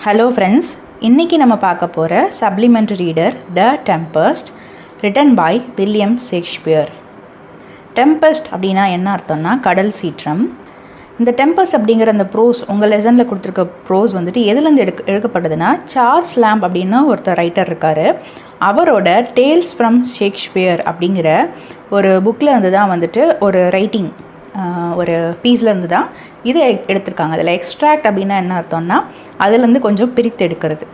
Hello friends, இன்றைக்கி நம்ம பார்க்க போகிற supplementary reader the Tempest, written by William Shakespeare. Tempest அப்படின்னா என்ன அர்த்தம்னா கடல் சீற்றம். இந்த டெம்பஸ்ட் அப்படிங்கிற அந்த ப்ரோஸ் உங்கள் லெசனில் கொடுத்துருக்க ப்ரோஸ் வந்துட்டு எதுலேருந்து எடுக்கப்படுதுன்னா சார்ல்ஸ் லேம்ப் அப்படின்னு ஒருத்தர் ரைட்டர் இருக்கார். அவரோட டேல்ஸ் ஃப்ரம் ஷேக்ஸ்பியர் அப்படிங்கிற ஒரு புக்கில் இருந்து தான் வந்துட்டு ஒரு ரைட்டிங் ஒரு பீஸ்லேருந்து தான் இதை எடுத்திருக்காங்க. அதில் எக்ஸ்ட்ராக்ட் அப்படின்னா என்ன அர்த்தம்னா அதுலேருந்து கொஞ்சம் பிரித்து எடுக்கிறது.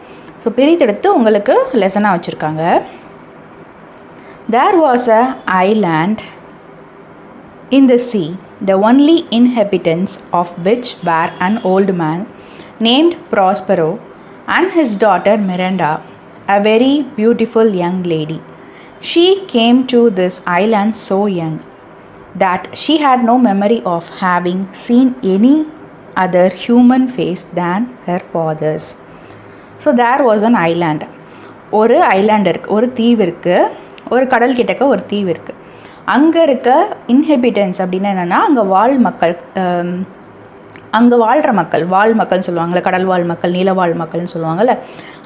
ஸோ பிரித்தெடுத்து உங்களுக்கு லெசனாக வச்சுருக்காங்க. There was a island in the sea, the only inhabitants of which were an old man named Prospero and his daughter Miranda, a very beautiful young lady. She came to this island so young that she had no memory of having seen any other human face than her father's. So there was an island. ஒரு island இருக்குது, ஒரு தீவு இருக்குது, ஒரு கடல் கிட்டக்க ஒரு தீவு இருக்குது. அங்கே இருக்க இன்ஹெபிட்டன்ஸ் அப்படின்னா என்னென்னா அங்கே அங்கே வாழ்கிற மக்கள், மக்கள்னு சொல்லுவாங்கள்ல, கடல் வாழ் மக்கள், நிலவாழ் மக்கள்னு சொல்லுவாங்கள்ல,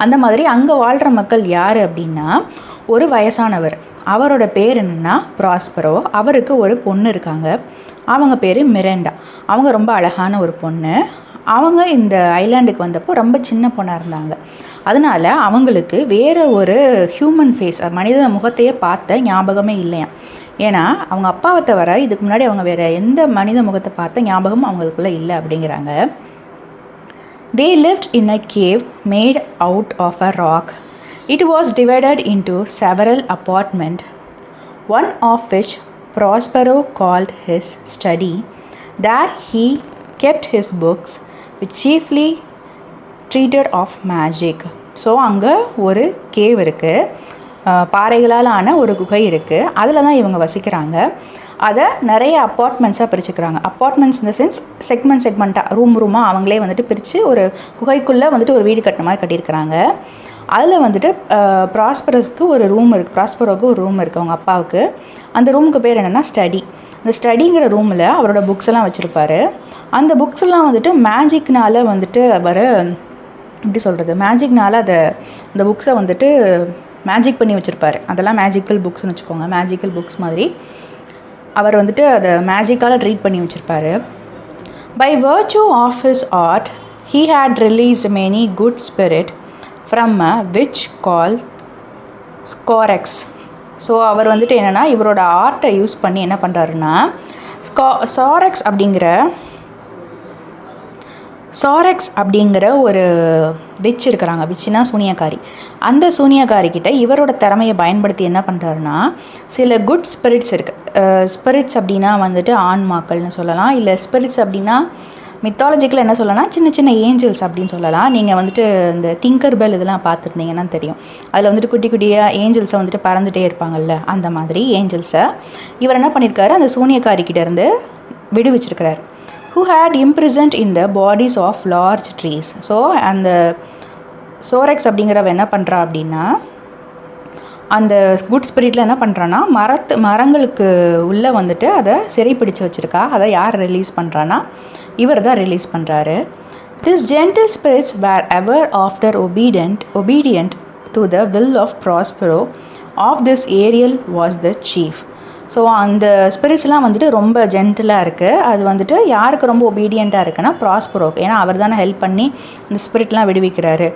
அந்த மாதிரி அங்கே வாழ்கிற மக்கள் யார் அப்படின்னா ஒரு வயசானவர். அவரோட பேர் என்னென்னா ப்ராஸ்பரோ. அவருக்கு ஒரு பொண்ணு இருக்காங்க, அவங்க பேர் மிரண்டா. அவங்க ரொம்ப அழகான ஒரு பொண்ணு. அவங்க இந்த ஐலாண்டுக்கு வந்தப்போ ரொம்ப சின்ன பொண்ணாக இருந்தாங்க. அதனால் அவங்களுக்கு வேறு ஒரு ஹியூமன் ஃபேஸ், மனித முகத்தையே பார்த்த ஞாபகமே இல்லையா. ஏன்னா அவங்க அப்பாவை தவிர இதுக்கு முன்னாடி அவங்க வேறு எந்த மனித முகத்தை பார்த்த ஞாபகம் அவங்களுக்குள்ளே இல்லை அப்படிங்கிறாங்க. They lived in a cave made out of a rock. It was divided into several apartments, one of which Prospero called his study. There he kept his books, which chiefly treated of magic. So அங்கே ஒரு cave இருக்குது, பாறைகளால் ஆன ஒரு குகை இருக்குது, அதில் தான் இவங்க வசிக்கிறாங்க. அதை நிறைய அப்பார்ட்மெண்ட்ஸாக பிரிச்சுக்கிறாங்க. அப்பார்ட்மெண்ட்ஸ் இந்த சென்ஸ் செக்மெண்ட்டாக ரூமாக அவங்களே வந்துட்டு பிரித்து ஒரு குகைக்குள்ளே வந்துட்டு ஒரு வீடு கட்டின மாதிரி கட்டியிருக்கிறாங்க. அதில் வந்துட்டு ப்ராஸ்பரோவுக்கு ஒரு ரூம் இருக்குது, அவங்க அப்பாவுக்கு. அந்த ரூமுக்கு பேர் என்னென்னா ஸ்டடி. அந்த ஸ்டடிங்கிற ரூமில் அவரோட புக்ஸ் எல்லாம் வச்சுருப்பார். அந்த புக்ஸ் எல்லாம் வந்துட்டு மேஜிக்னால் வந்துட்டு அவர் எப்படி சொல்கிறது, மேஜிக்னால் அந்த புக்ஸை வந்துட்டு மேஜிக் பண்ணி வச்சுருப்பார். அதெல்லாம் மேஜிக்கல் புக்ஸ்னு வச்சுக்கோங்க. மேஜிக்கல் புக்ஸ் மாதிரி அவர் வந்துட்டு அதை மேஜிக்கால் ட்ரீட் பண்ணி வச்சுருப்பார். By virtue of his art he had released many good spirit from a witch called Sycorax. So அவர் வந்துட்டு என்னென்னா இவரோட ஆர்ட்டை யூஸ் பண்ணி என்ன பண்ணுறாருன்னா சாரெக்ஸ் அப்படிங்கிற ஒரு விச் இருக்கிறாங்க. விச்சுனா சூனியக்காரி. அந்த சூனியக்காரிக்கிட்ட இவரோட திறமையை பயன்படுத்தி என்ன பண்ணுறாருன்னா சில குட் ஸ்பிரிட்ஸ் இருக்குது. ஸ்பிரிட்ஸ் அப்படின்னா வந்துட்டு ஆன்மாக்கள்னு சொல்லலாம், இல்லை ஸ்பிரிட்ஸ் அப்படின்னா மித்தாலஜிக்கில் என்ன சொல்லலாம், சின்ன சின்ன ஏஞ்சல்ஸ் அப்படின்னு சொல்லலாம். நீங்கள் வந்துட்டு இந்த டிங்கர் பெல் இதெல்லாம் பார்த்துருந்தீங்கன்னா தெரியும். அதில் வந்துட்டு குட்டி குட்டியாக ஏஞ்சல்ஸை வந்துட்டு பறந்துகிட்டே இருப்பாங்கல்ல, அந்த மாதிரி ஏஞ்சல்ஸை இவர் என்ன பண்ணியிருக்காரு, அந்த சூனியக்காரிக்கிட்டேருந்து விடுவிச்சிருக்கிறார். who had imprisoned in the bodies of large trees. So அந்த சோரெக்ஸ் அப்படிங்கிறவ என்ன பண்ணுறா அப்படின்னா அந்த குட் ஸ்பிரிட்டில் என்ன பண்ணுறான்னா மரங்களுக்கு உள்ளே வந்துட்டு அதை சிறைப்பிடிச்சு வச்சுருக்கா. அதை யார் ரிலீஸ் பண்ணுறான்னா இவர் தான் ரிலீஸ் பண்ணுறாரு. This gentle spirits were ever after obedient to the will of Prospero of this Ariel was the chief. So அந்த ஸ்பிரிட்ஸ்லாம் வந்துட்டு ரொம்ப ஜென்டிலாக இருக்குது. அது வந்துட்டு யாருக்கு ரொம்ப ஒபீடியண்ட்டாக இருக்குன்னா ப்ராஸ்பரோக்கு. ஏன்னா அவர் தானே ஹெல்ப் பண்ணி இந்த ஸ்பிரிட்லாம் விடுவிக்கிறாரு.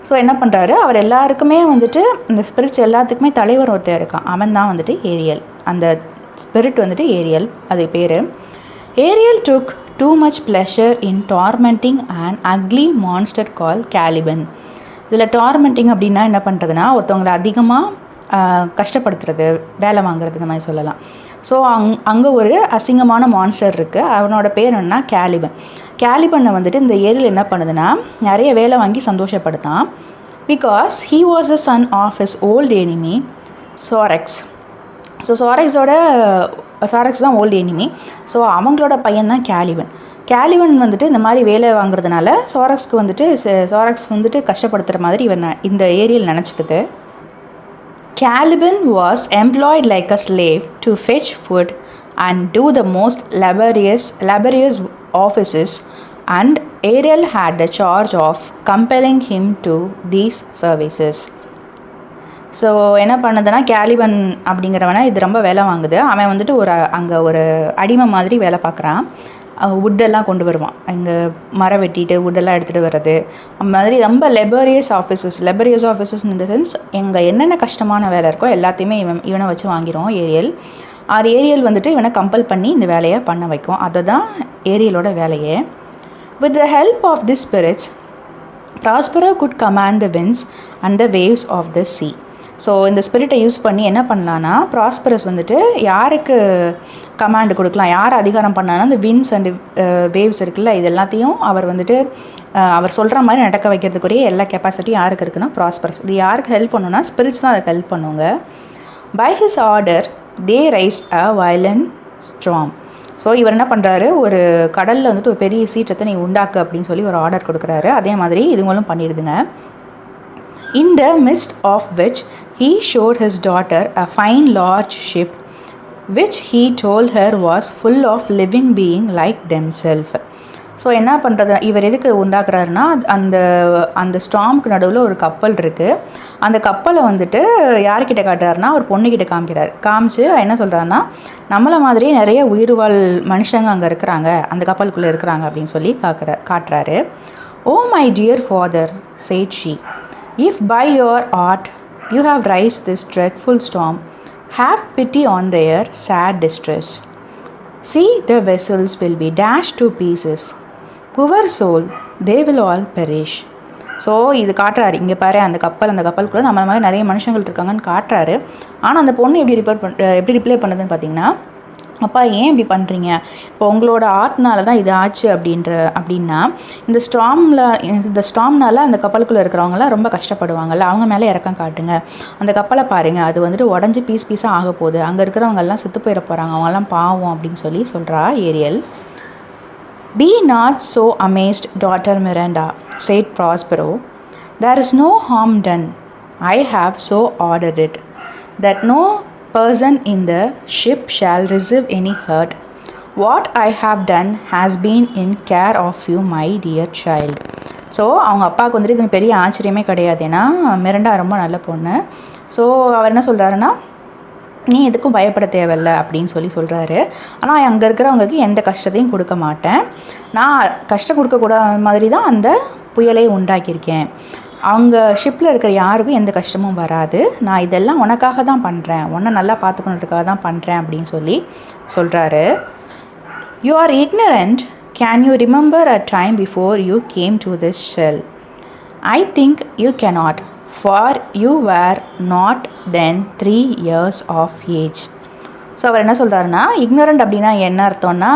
ஸோ என்ன பண்ணுறாரு, அவர் எல்லாருக்குமே வந்துட்டு இந்த ஸ்பிரிட்ஸ் எல்லாத்துக்குமே தலைவர் ஒருத்தர் இருக்கான், அவன் தான் வந்துட்டு ஏரியல். அந்த ஸ்பிரிட் வந்துட்டு ஏரியல், அது பேர். Ariel took too much pleasure in tormenting an ugly monster called Caliban. இதில் டார்மெண்டிங் அப்படின்னா என்ன பண்ணுறதுன்னா ஒருத்தவங்களை அதிகமாக கஷ்டப்படுத்துறது, வேலை வாங்குறது, இந்த மாதிரி சொல்லலாம். ஸோ அங்கே ஒரு அசிங்கமான மான்ஸ்டர் இருக்குது, அவனோட பேர் என்னன்னா கேலிபனை வந்துட்டு இந்த ஏரியில் என்ன பண்ணுதுன்னா நிறைய வேலை வாங்கி சந்தோஷப்படுத்தான். Because he was the son of his old enemy Sycorax. So Sycorax தான் ஓல்டு எனிமி. ஸோ அவங்களோட பையன் தான் கேலிபன் வந்துட்டு இந்த மாதிரி வேலை வாங்குறதுனால சாரெக்ஸ் வந்துட்டு கஷ்டப்படுத்துகிற மாதிரி இந்த Ariel நினச்சிக்குது. Caliban was employed like a slave to fetch food and do the most laborious offices and Ariel had the charge of compelling him to these services. So என்ன பண்ணுதுன்னா, கேலிபன் அப்படிங்கிறவனை இது ரொம்ப வேலை வாங்குது. அவன் வந்துட்டு அங்கே ஒரு அடிமை மாதிரி வேலை பார்க்குறான். வுட்டெல்லாம் கொண்டு வருவான், இங்கே மரம் வெட்டிட்டு வுட்டெல்லாம் எடுத்துகிட்டு வர்றது, அந்த மாதிரி ரொம்ப லெபரியஸ் ஆஃபீஸஸ் இன் த சென்ஸ் எங்கே என்னென்ன கஷ்டமான வேலை இருக்கோ எல்லாத்தையுமே இவனை வச்சு வாங்கிடும் ஏரியல் வந்துட்டு இவனை கம்பல் பண்ணி இந்த வேலையை பண்ண வைக்கும். அதுதான் ஏரியலோட வேலையே. With the help of these spirits, Prospero could command the winds and the waves of the sea. So இந்த ஸ்பிரிட்டை யூஸ் பண்ணி என்ன பண்ணலான்னா, ப்ராஸ்பரஸ் வந்துட்டு யாருக்கு கமாண்டு கொடுக்கலாம், யார் அதிகாரம் பண்ணான்னா அந்த விண்ட்ஸ் அண்ட் வேவ்ஸ் இருக்குல்ல, இது எல்லாத்தையும் அவர் வந்துட்டு அவர் சொல்கிற மாதிரி நடக்க வைக்கிறதுக்குரிய எல்லா கெப்பாசிட்டியும் யாருக்கு இருக்குன்னா ப்ராஸ்பரஸ். இது யாருக்கு ஹெல்ப் பண்ணுன்னா ஸ்பிரிட்ஸ் தான் அதுக்கு ஹெல்ப் பண்ணுவாங்க. By his order they raised a violent strong. So இவர் என்ன பண்ணுறாரு, ஒரு கடலில் வந்துட்டு ஒரு பெரிய சீற்றத்தை நீ உண்டாக்கு அப்படின்னு சொல்லி ஒரு ஆர்டர் கொடுக்குறாரு. அதே மாதிரி இதுங்களும் பண்ணிடுதுங்க. In the midst of which he showed his daughter a fine large ship which he told her was full of living being like themselves. So என்ன பண்ணுறது, இவர் எதுக்கு உண்டாக்குறாருன்னா, அந்த ஸ்டாம்க்கு நடுவில் ஒரு கப்பல் இருக்குது. அந்த கப்பலை வந்துட்டு யார்கிட்ட காட்டுறாருன்னா ஒரு பொண்ணுக்கிட்ட காமிச்சு என்ன சொல்கிறாருன்னா, நம்மளை மாதிரி நிறைய உயிர்வாழ் மனுஷங்க அங்கே இருக்கிறாங்க, அந்த கப்பலுக்குள்ளே இருக்கிறாங்க அப்படின்னு சொல்லி காட்டுறாரு. Oh my dear father, said she, if by your art you have raised this dreadful storm, have pity on their sad distress. See, the vessels will be dashed to pieces. Poor soul, they will all perish. So இது காட்டுறாரு, இங்கே பாரு அந்த கப்பலுக்குள்ளே நம்ம மாதிரி நிறைய மனுஷங்கள் இருக்காங்கன்னு காட்டுறாரு. ஆனால் அந்த பொண்ணு எப்படி ரிப்ளை பண்ணுதுன்னு பார்த்தீங்கன்னா, அப்பா ஏன் இப்படி பண்ணுறீங்க, இப்போ உங்களோட ஆர்ட்னால தான் இது ஆச்சு அப்படின்னா இந்த ஸ்டாம்னால் அந்த கப்பலுக்குள்ளே இருக்கிறவங்களாம் ரொம்ப கஷ்டப்படுவாங்கள்ல, அவங்க மேலே இறக்கம் காட்டுங்க. அந்த கப்பலை பாருங்கள், அது வந்துட்டு உடஞ்சி பீஸாக ஆக போகுது, அங்கே இருக்கிறவங்கெல்லாம் செத்து போயிட போகிறாங்க, அவங்கெல்லாம் பாவம் அப்படின்னு சொல்கிறா Ariel. Be not so amazed, daughter Miranda, said Prospero. There is no harm done. I have so ordered it that no person in the ship shall receive any hurt. What I have done has been in care of you, my dear child. So அவங்க அப்பாவுக்கு வந்துட்டு இது பெரிய ஆச்சரியமே கிடையாது, ஏன்னா மிரண்டா ரொம்ப நல்ல பொண்ணு. ஸோ அவர் என்ன சொல்கிறாருன்னா, நீ எதுக்கும் பயப்பட தேவையில்லை அப்படின்னு சொல்கிறாரு. ஆனால் அங்கே இருக்கிறவங்களுக்கு எந்த கஷ்டத்தையும் கொடுக்க மாட்டேன், நான் கஷ்டம் கொடுக்கக்கூடாத மாதிரி தான் அந்த புயலை உண்டாக்கியிருக்கேன், அவங்க ஷிப்பில் இருக்கிற யாருக்கும் எந்த கஷ்டமும் வராது, நான் இதெல்லாம் உனக்காக தான் பண்ணுறேன், உன்னை நல்லா பார்த்துக்கணுன்றதுக்காக தான் பண்ணுறேன் அப்படின்னு சொல்கிறாரு. You are ignorant. Can you remember a time before you came to this shell? I think you cannot, for you were not then 3 years of age. So அவர் என்ன சொல்கிறாருன்னா, இக்னரண்ட் அப்படின்னா என்ன அர்த்தம்னா,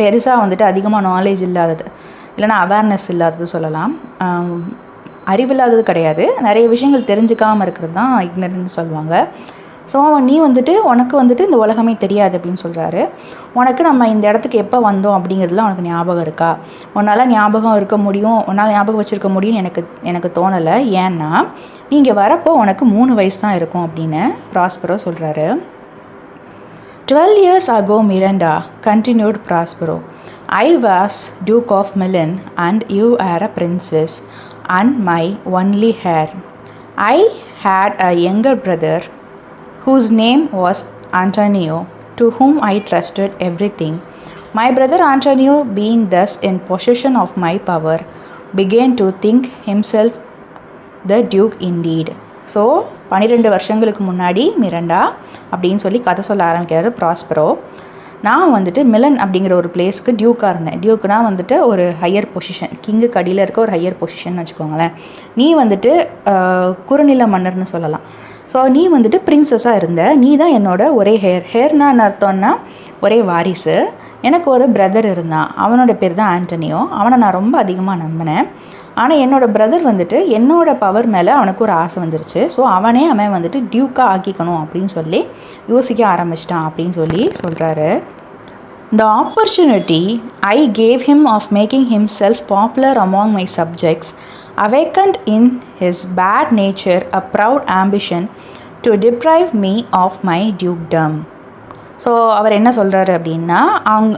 பெருசாக வந்துட்டு அதிகமாக நாலேஜ் இல்லாதது, இல்லைனா அவேர்னஸ் இல்லாதது சொல்லலாம். அறிவில்லாதது கிடையாது, நிறைய விஷயங்கள் தெரிஞ்சுக்காமல் இருக்கிறது தான் இக்னரன்ட்னு சொல்லுவாங்க. ஸோ நீ உனக்கு இந்த உலகமே தெரியாது அப்படின்னு சொல்கிறாரு. உனக்கு நம்ம இந்த இடத்துக்கு எப்போ வந்தோம் அப்படிங்கிறதுலாம் உனக்கு ஞாபகம் இருக்கா, உன்னால் ஞாபகம் வச்சுருக்க முடியும்னு எனக்கு தோணலை, ஏன்னா நீங்கள் வரப்போ உனக்கு 3 வயசு தான் இருக்கும் அப்படின்னு ப்ராஸ்பரோ சொல்கிறாரு. 12 years ago, Miranda, continued Prospero, I was Duke of Milan and you are a princess and my only heir. I had a younger brother whose name was Antonio, to whom I trusted everything. My brother Antonio, being thus in possession of my power, began to think himself the duke indeed. So 12 வருஷங்களுக்கு முன்னாடி மிரண்டா அப்படின்னு கதை சொல்ல ஆரம்பிக்கிறாரு Prospero. நான் Milan அப்படிங்கிற ஒரு பிளேஸ்க்கு டியூக்காக இருந்தேன். டியூக்குனா ஒரு ஹையர் பொசிஷன், கிங்குக்கு அடியில் இருக்க ஒரு ஹையர் பொசிஷன் வச்சுக்கோங்களேன். நீ குறுநில மன்னர்னு சொல்லலாம். ஸோ நீ பிரின்சஸாக இருந்த, நீ தான் என்னோட ஒரே ஹேர்னா அர்த்தம்னா ஒரே வாரிசு. எனக்கு ஒரு பிரதர் இருந்தான், அவனோட பேர் தான் ஆண்டனியோ. அவனை நான் ரொம்ப அதிகமாக நம்பினேன். ஆனால் என்னோடய பிரதர் என்னோடய பவர் மேலே அவனுக்கு ஒரு ஆசை வந்துருச்சு. ஸோ அவன் டியூக்காக ஆக்கிக்கணும் அப்படின்னு யோசிக்க ஆரம்பிச்சிட்டான் அப்படின்னு சொல்கிறாரு. The opportunity I gave him of making himself popular among my subjects awakened in his bad nature a proud ambition to deprive me of my dukedom. So அவர் என்ன சொல்கிறாரு அப்படின்னா,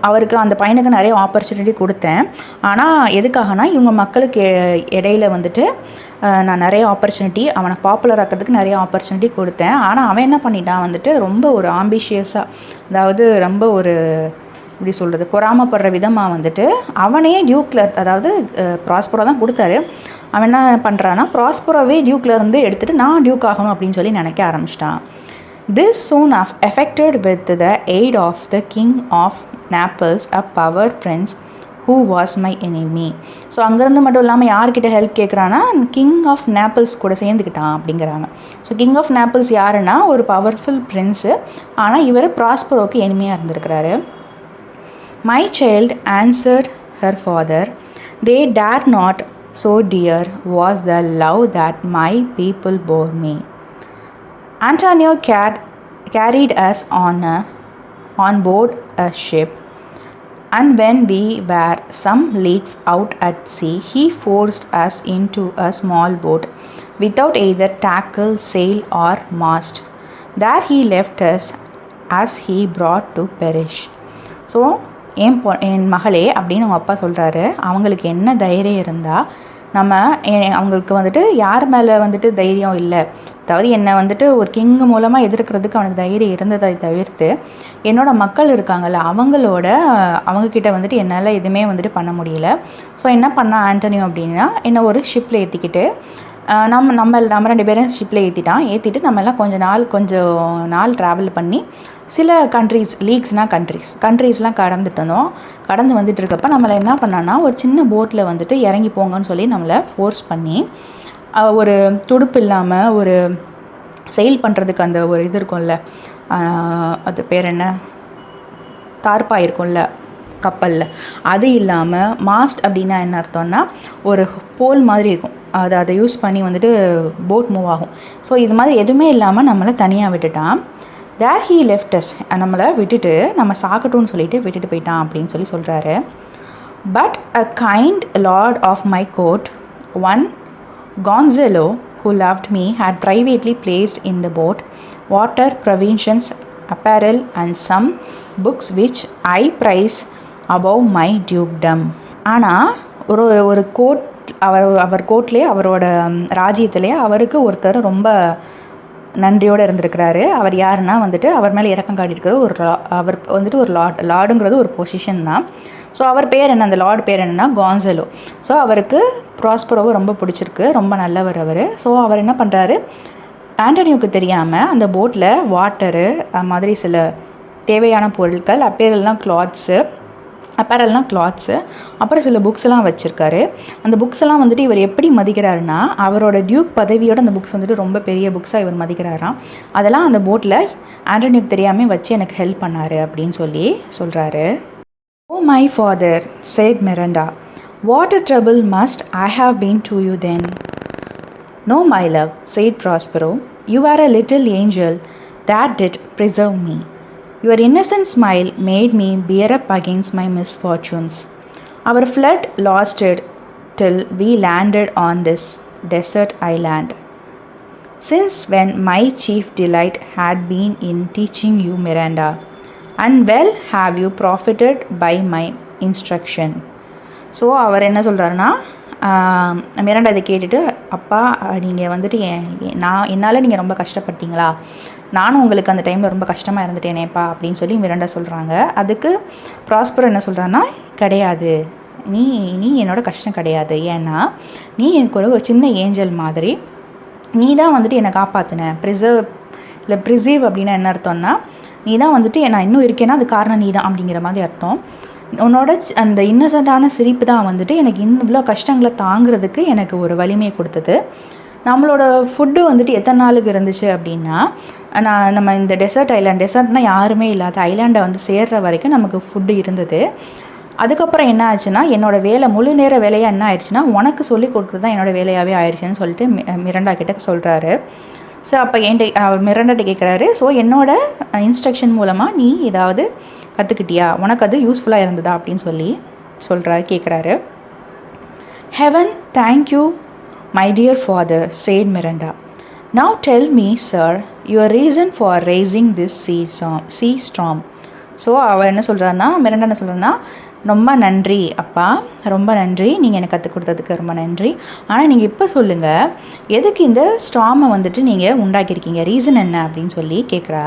அவருக்கு அந்த பையனுக்கு நிறைய ஆப்பர்ச்சுனிட்டி கொடுத்தேன். ஆனால் எதுக்காகனா இவங்க மக்களுக்கு இடையில வந்துட்டு நான் நிறைய ஆப்பர்ச்சுனிட்டி அவனை பாப்புலர் ஆக்கிறதுக்கு நிறைய ஆப்பர்ச்சுனிட்டி கொடுத்தேன். ஆனால் அவன் என்ன பண்ணிட்டான் வந்துட்டு ரொம்ப ஒரு ஆம்பிஷியஸாக, அதாவது ரொம்ப ஒரு எப்படி சொல்கிறது, பொறாமப்படுற விதமாக வந்துட்டு அவனே டியூக்கில், அதாவது ப்ராஸ்பரோ தான் கொடுத்தாரு, அவன் என்ன பண்ணுறான்னா ப்ராஸ்பரோவே டியூக்கில் இருந்து எடுத்துகிட்டு நான் டியூக் ஆகணும் அப்படின்னு சொல்லி நினைக்க ஆரம்பிச்சிட்டான். This soon affected with the aid of the king of Naples, a power prince who was my enemy. So அங்கேருந்து மட்டும் இல்லாமல் யார்கிட்ட ஹெல்ப் கேட்குறான்னா கிங் ஆஃப் நேப்பிள்ஸ் கூட சேர்ந்துக்கிட்டான் அப்படிங்கிறாங்க. ஸோ கிங் ஆஃப் நேப்பிள்ஸ் யாருன்னா ஒரு பவர்ஃபுல் பிரின்ஸு, ஆனால் இவர் ப்ராஸ்பரோக்கு எனிமையாக இருந்திருக்கிறாரு. My child answered her father, they dare not, so dear was the love that my people bore me. Antonio carried us on board a ship, and when we were some leagues out at sea, he forced us into a small boat without either tackle, sail or mast. There he left us as he brought to perish. So என் மகளே அப்படின்னு அவங்க அப்பா சொல்கிறாரு. அவங்களுக்கு என்ன தைரியம் இருந்தால் அவங்களுக்கு வந்துட்டு யார் மேலே வந்துட்டு தைரியம் இல்லை, அதாவது என்னை வந்துட்டு ஒரு கிங் மூலமாக எதிர்க்கிறதுக்கு அவனுக்கு தைரியம் இருந்ததை தவிர்த்து என்னோடய மக்கள் இருக்காங்கள்ல அவங்கக்கிட்ட வந்துட்டு என்னால் எதுவுமே வந்துட்டு பண்ண முடியல. ஸோ என்ன பண்ணால் ஆண்டனியோ அப்படின்னா என்னை ஒரு ஷிப்பில் ஏற்றிக்கிட்டு நம்ம 2 பேரும் ஷிப்பில் ஏற்றிட்டு நம்ம எல்லாம் கொஞ்சம் நாள் ட்ராவல் பண்ணி சில கண்ட்ரீஸ், லீக்ஸ்னால் கண்ட்ரீஸ்லாம் கடந்து வந்துட்டு இருக்கப்போ நம்மளை என்ன பண்ணான்னா ஒரு சின்ன போட்டில் வந்துட்டு இறங்கி போங்கன்னு சொல்லி நம்மளை ஃபோர்ஸ் பண்ணி ஒரு துடுப்பு இல்லாமல் ஒரு செயில் பண்ணுறதுக்கு அந்த ஒரு இது இருக்கும்ல, அது பேர் என்ன, தார்பாய் இருக்கும்ல கப்பலில், அது இல்லாமல் மாஸ்ட் அப்படின்னா என்ன அர்த்தம்னா ஒரு போல் மாதிரி இருக்கும், அதை யூஸ் பண்ணி வந்துட்டு போட் மூவ் ஆகும். ஸோ இது மாதிரி எதுவுமே இல்லாமல் நம்மளை தனியாக விட்டுட்டான். தேர் ஹீ லெஃப்ட் அஸ், நம்மளை விட்டுட்டு நம்ம சாக்கட்டும்னு சொல்லிட்டு விட்டுட்டு போயிட்டான் அப்படின்னு சொல்லி சொல்கிறாரு. But a kind lord of my court, one Gonzalo, who loved me, had privately placed in the boat water, provisions, apparel and some books which I prize above my dukedom. ஆனால் ஒரு கோர்ட், அவர் கோர்ட்லேயே அவரோட ராஜ்யத்திலேயே அவருக்கு ஒருத்தர் ரொம்ப நன்றியோடு இருந்திருக்கிறாரு. அவர் யாருன்னா வந்துட்டு அவர் மேலே இறக்கம் காட்டியிருக்கிற அவர் வந்துட்டு ஒரு லார்டுங்கிறது ஒரு பொசிஷன் தான். ஸோ அவர் பேர் என்ன, அந்த லார்டு பேர் என்னென்னா கான்சலோ. ஸோ அவருக்கு ப்ராஸ்பரோவை ரொம்ப பிடிச்சிருக்கு, ரொம்ப நல்லவர் அவர். ஸோ அவர் என்ன பண்ணுறாரு, ஆண்டனியோவுக்கு தெரியாமல் அந்த போட்டில் வாட்டரு மாதிரி சில தேவையான பொருட்கள், அப்பேரல்னால் கிளாத்ஸு, அப்புறம் சில புக்ஸ்லாம் வச்சுருக்காரு. அந்த புக்ஸ்லாம் வந்துட்டு இவர் எப்படி மதிக்கிறாருன்னா அவரோட டியூக் பதவியோட அந்த புக்ஸ் வந்துட்டு ரொம்ப பெரிய புக்ஸாக இவர் மதிக்கிறாராம். அதெல்லாம் அந்த போட்டில் ஆண்டனியோவுக்கு தெரியாமல் வச்சு எனக்கு ஹெல்ப் பண்ணார் அப்படின்னு சொல்லி சொல்கிறாரு. Oh my father, said Miranda, what a trouble must I have been to you then. No, my love, said Prospero, you are a little angel that did preserve me. Your innocent smile made me bear up against my misfortunes. Our flood lasted till we landed on this desert island. Since when my chief delight had been in teaching you Miranda, and well have you profited by my instruction. So அவர் என்ன சொல்கிறாருன்னா, Miranda இதை கேட்டுட்டு, அப்பா நீங்கள் வந்துட்டு என்னால் நீங்கள் ரொம்ப கஷ்டப்பட்டீங்களா, நானும் உங்களுக்கு அந்த டைமில் ரொம்ப கஷ்டமாக இருந்துட்டேனேப்பா அப்படின்னு சொல்லி மிராண்டா சொல்கிறாங்க. அதுக்கு ப்ராஸ்பரோ என்ன சொல்கிறான்னா, கிடையாது, நீ என்னோட கஷ்டம் கிடையாது, ஏன்னா நீ எனக்கு ஒரு சின்ன ஏஞ்சல் மாதிரி, நீ தான் வந்துட்டு என்னை காப்பாற்றின. ப்ரிசர்வ் அப்படின்னா என்ன அர்த்தம்னா, நீ தான் வந்துட்டு நான் இன்னும் இருக்கேன்னா அது காரணம் நீ தான் அப்படிங்கிற மாதிரி அர்த்தம். உன்னோட அந்த இன்னசென்ட்டான சிரிப்பு தான் வந்துட்டு எனக்கு இவ்வளோ கஷ்டங்களை தாங்கிறதுக்கு எனக்கு ஒரு வலிமையை கொடுத்தது. நம்மளோட ஃபுட்டு வந்துட்டு எத்தனை நாளுக்கு இருந்துச்சு அப்படின்னா, நம்ம இந்த டெசர்ட்னால் யாருமே இல்லாத ஐலாண்டை வந்து சேர்கிற வரைக்கும் நமக்கு ஃபுட்டு இருந்தது. அதுக்கப்புறம் என்ன ஆச்சுன்னா, என்னோடய வேலை முழு நேர வேலையாக என்ன ஆயிடுச்சுன்னா உனக்கு சொல்லி கொடுக்குறது தான் என்னோடய வேலையாகவே ஆயிடுச்சுன்னு சொல்லிட்டு மிராண்டா கிட்ட சொல்கிறாரு. ஸோ அப்போ மிராண்டாட்ட கேட்குறாரு, ஸோ என்னோட இன்ஸ்ட்ரக்ஷன் மூலமாக நீ ஏதாவது கற்றுக்கிட்டியா, உனக்கு அது யூஸ்ஃபுல்லாக இருந்ததா அப்படின்னு கேட்குறாரு. Heaven thank you, my dear father, said Miranda. Now tell me, sir, your reason for raising this sea storm. So அவள் என்ன சொல்கிறான்னா, மிரண்டா என்ன சொல்கிறான்னா, ரொம்ப நன்றி அப்பா, ரொம்ப நன்றி, நீங்கள் எனக்கு கற்றுக் கொடுத்ததுக்கு ரொம்ப நன்றி. ஆனால் நீங்கள் இப்போ சொல்லுங்கள், எதுக்கு இந்த ஸ்டார்மை வந்துட்டு நீங்கள் உண்டாக்கியிருக்கீங்க, ரீசன் என்ன அப்படின்னு சொல்லி கேட்குறா.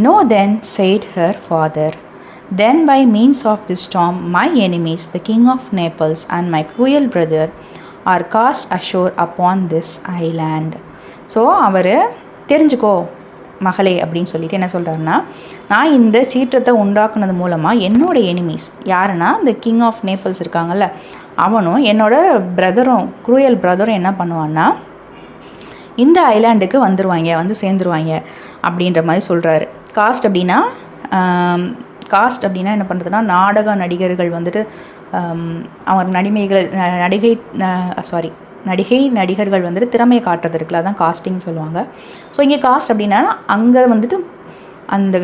No then said her father, then by means of this storm my enemies the king of Naples and my cruel brother are cast ashore upon this island. So அவர் தெரிஞ்சுக்கோ மகளே அப்படின்னு சொல்லிட்டு என்ன சொல்கிறாருன்னா, நான் இந்த சீற்றத்தை உண்டாக்குனது மூலமாக என்னோடய எனிமீஸ் யாருன்னா இந்த கிங் ஆஃப் நேபிள்ஸ் இருக்காங்கல்ல, அவனும் என்னோட பிரதரும் க்ரூயல் பிரதரும் என்ன பண்ணுவான்னா இந்த ஐலாண்டுக்கு வந்து சேர்ந்துருவாங்க அப்படின்ற மாதிரி சொல்கிறாரு. காஸ்ட் அப்படின்னா என்ன பண்ணுறதுன்னா, நாடக நடிகர்கள் வந்துட்டு அவங்க நடிகர்கள் வந்துட்டு திறமையை காட்டுறது இருக்குல்ல, அதான் காஸ்டிங் சொல்லுவாங்க. ஸோ இங்கே காஸ்ட் அப்படின்னா அங்கே வந்துட்டு அந்த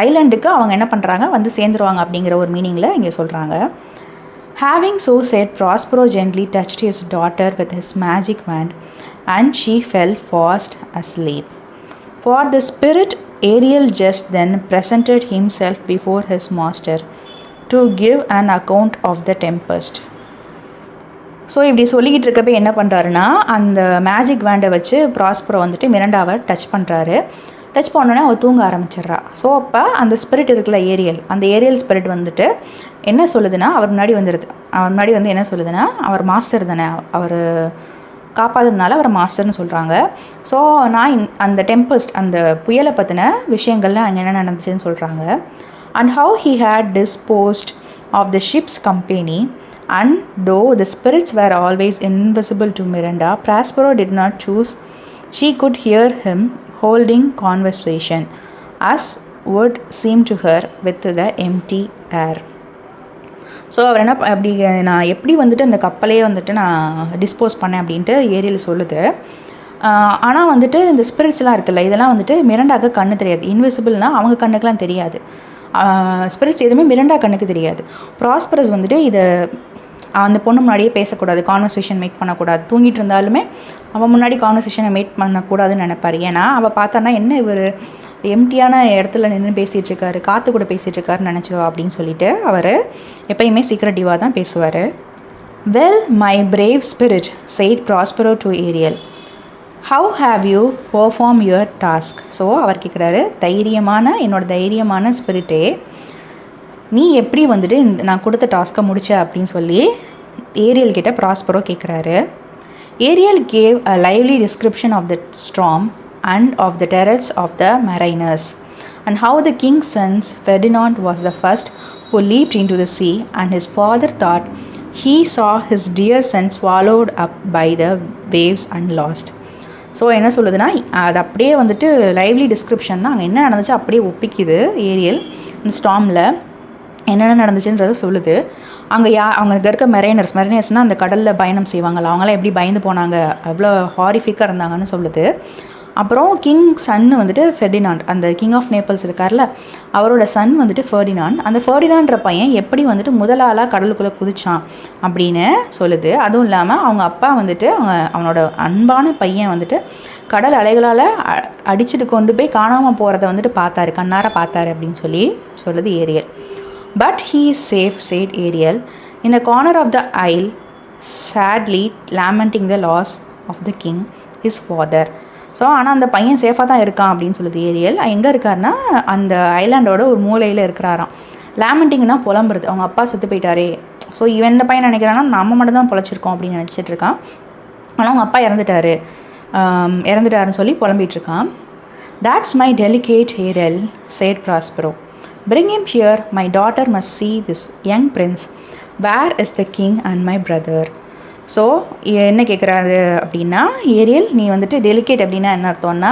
ஐலாண்டுக்கு அவங்க என்ன பண்ணுறாங்க, வந்து சேர்ந்துருவாங்க அப்படிங்கிற ஒரு மீனிங்கில் இங்கே சொல்கிறாங்க. Having so said, Prospero gently touched his daughter with his magic wand and she fell fast asleep. For the spirit Ariel just then presented himself before his master to give an account of the tempest. So இப்படி சொல்லிக்கிட்டு இருக்கப்போ என்ன பண்ணுறாருன்னா, அந்த magic வேண்டை வச்சு Prospero வந்துட்டு மிரண்டாவை touch பண்ணுறாரு. Touch பண்ணோன்னே அவள் தூங்க ஆரம்பிச்சிட்றா. ஸோ அப்போ அந்த ஸ்பிரிட் இருக்குல்ல, அந்த ஏரியல் ஸ்பிரிட் வந்துட்டு என்ன சொல்லுதுன்னா, அவர் முன்னாடி வந்து என்ன சொல்லுதுன்னா, அவர் மாஸ்டர் தானே, அவர் காப்பாதுனால அவர் மாஸ்டர்னு சொல்கிறாங்க. ஸோ நான் அந்த டெம்பஸ்ட், அந்த புயலை பற்றின விஷயங்கள்லாம் அங்கே என்ன நடந்துச்சுன்னு சொல்கிறாங்க. And how he had disposed of the ship's company. And though the spirits were always invisible to Miranda, Prospero did not choose. She could hear him holding conversation, as would seem to her, with the empty air. So அவர் நான் எப்படி வந்துட்டு அந்த கப்பலையே வந்துட்டு நான் dispose பண்ணேன் அப்படின்ட்டு Ariel சொல்லுது. ஆனால் வந்துட்டு இந்த ஸ்பிரிட்ஸ்லாம் இருக்குல்ல, இதெல்லாம் வந்துட்டு மிரண்டாக்கு கண்ணு தெரியாது. இன்விசிபிள்னால் அவங்க கண்ணுக்கெலாம் தெரியாது. ஸ்பிரிட்ஸ் எதுவுமே மிரண்டா கண்ணுக்கு தெரியாது. ப்ராஸ்பரஸ் வந்துட்டு இதை அந்த பொண்ணு முன்னாடியே பேசக்கூடாது, கான்வர்சேஷன் மேக் பண்ணக்கூடாது. தூங்கிட்டு இருந்தாலுமே அவன் முன்னாடி கான்வர்சேஷனை மேக் பண்ணக்கூடாதுன்னு நினைப்பார். ஏன்னா அவள் பார்த்தானா என்ன இவர் எம்டியான இடத்துல நின்று பேசிகிட்டு இருக்காரு, காற்று கூட பேசிகிட்டு இருக்காருன்னு நினச்சிடுவா அப்படின்னு சொல்லிட்டு அவர் எப்பயுமே சீக்ரெட்டிவாக தான் பேசுவார். Well my brave spirit said Prospero to Ariel, how have you performed your task? So அவர் கேட்குறாரு, என்னோட தைரியமான ஸ்பிரிட்டே, நீ எப்படி வந்துட்டு நான் கொடுத்த டாஸ்க்கை முடிச்ச அப்படின்னு சொல்லி ஏரியல் கிட்ட ப்ராஸ்பரோ கேட்குறாரு. Ariel gave a lively description of the storm and of the terrors of the mariners and how the king's sons Ferdinand was the first who leaped into the sea, and his father thought he saw his dear son swallowed up by the waves and lost. So என்ன சொல்லுதுன்னா, அது அப்படியே வந்துட்டு lively டிஸ்கிரிப்ஷன்னா அங்கே என்ன நடந்துச்சு அப்படியே ஒப்பிக்குது Ariel. இந்த ஸ்டார்மில் என்னென்ன நடந்துச்சுன்றதை சொல்லுது. அங்கே இருக்க மெரைனர்ஸ்னால் அந்த கடலில் பயணம் செய்வாங்கள்ல, அவங்களாம் எப்படி பயந்து போனாங்க, அவ்வளோ ஹாரிஃபிக்காக இருந்தாங்கன்னு சொல்லுது. அப்புறம் கிங் சன்னு வந்துட்டு ஃபெர்டினாண்ட், அந்த கிங் ஆஃப் நேபிள்ஸ் இருக்கார்ல, அவரோட சன் வந்துட்டு ஃபெர்டினாண்ட். அந்த ஃபெர்டினாண்ட்ற பையன் எப்படி வந்துட்டு முதலாளாக கடலுக்குள்ளே குதிச்சான் அப்படின்னு சொல்லுது. அதுவும் இல்லாமல் அவங்க அப்பா வந்துட்டு அவனோட அன்பான பையன் வந்துட்டு கடல் அலைகளால் அடிச்சுட்டு கொண்டு போய் காணாமல் போகிறத வந்துட்டு கண்ணார பார்த்தாரு அப்படின்னு சொல்லுது Ariel. But he is safe, said Ariel, in a corner of the isle, sadly lamenting the loss of the king, his father. So ஆனால் அந்த பையன் சேஃபாக தான் இருக்கான் அப்படின்னு சொல்லுது ஏரியல். எங்கே இருக்காருன்னா அந்த ஐலாண்டோட ஒரு மூலையில் இருக்கிறாராம். லேமெண்டிங்னா புலம்புறது, அவங்க அப்பா செத்து போயிட்டாரே. ஸோ இவன் இந்த பையன் நினைக்கிறான்னா நம்ம மட்டும் தான் பொழைச்சிருக்கோம் அப்படின்னு நினச்சிட்டு இருக்கான். ஆனால் அவங்க அப்பா இறந்துட்டாருன்னு சொல்லி புலம்பிகிட்ருக்கான். That's my delicate Ariel, said Prospero. Bring him here, my daughter must see this young prince. Where is the king and my brother? So என்ன கேட்குறாரு அப்படின்னா, ஏரியல் நீ வந்துட்டு டெலிகேட் அப்படின்னா என்ன அர்த்தம்னா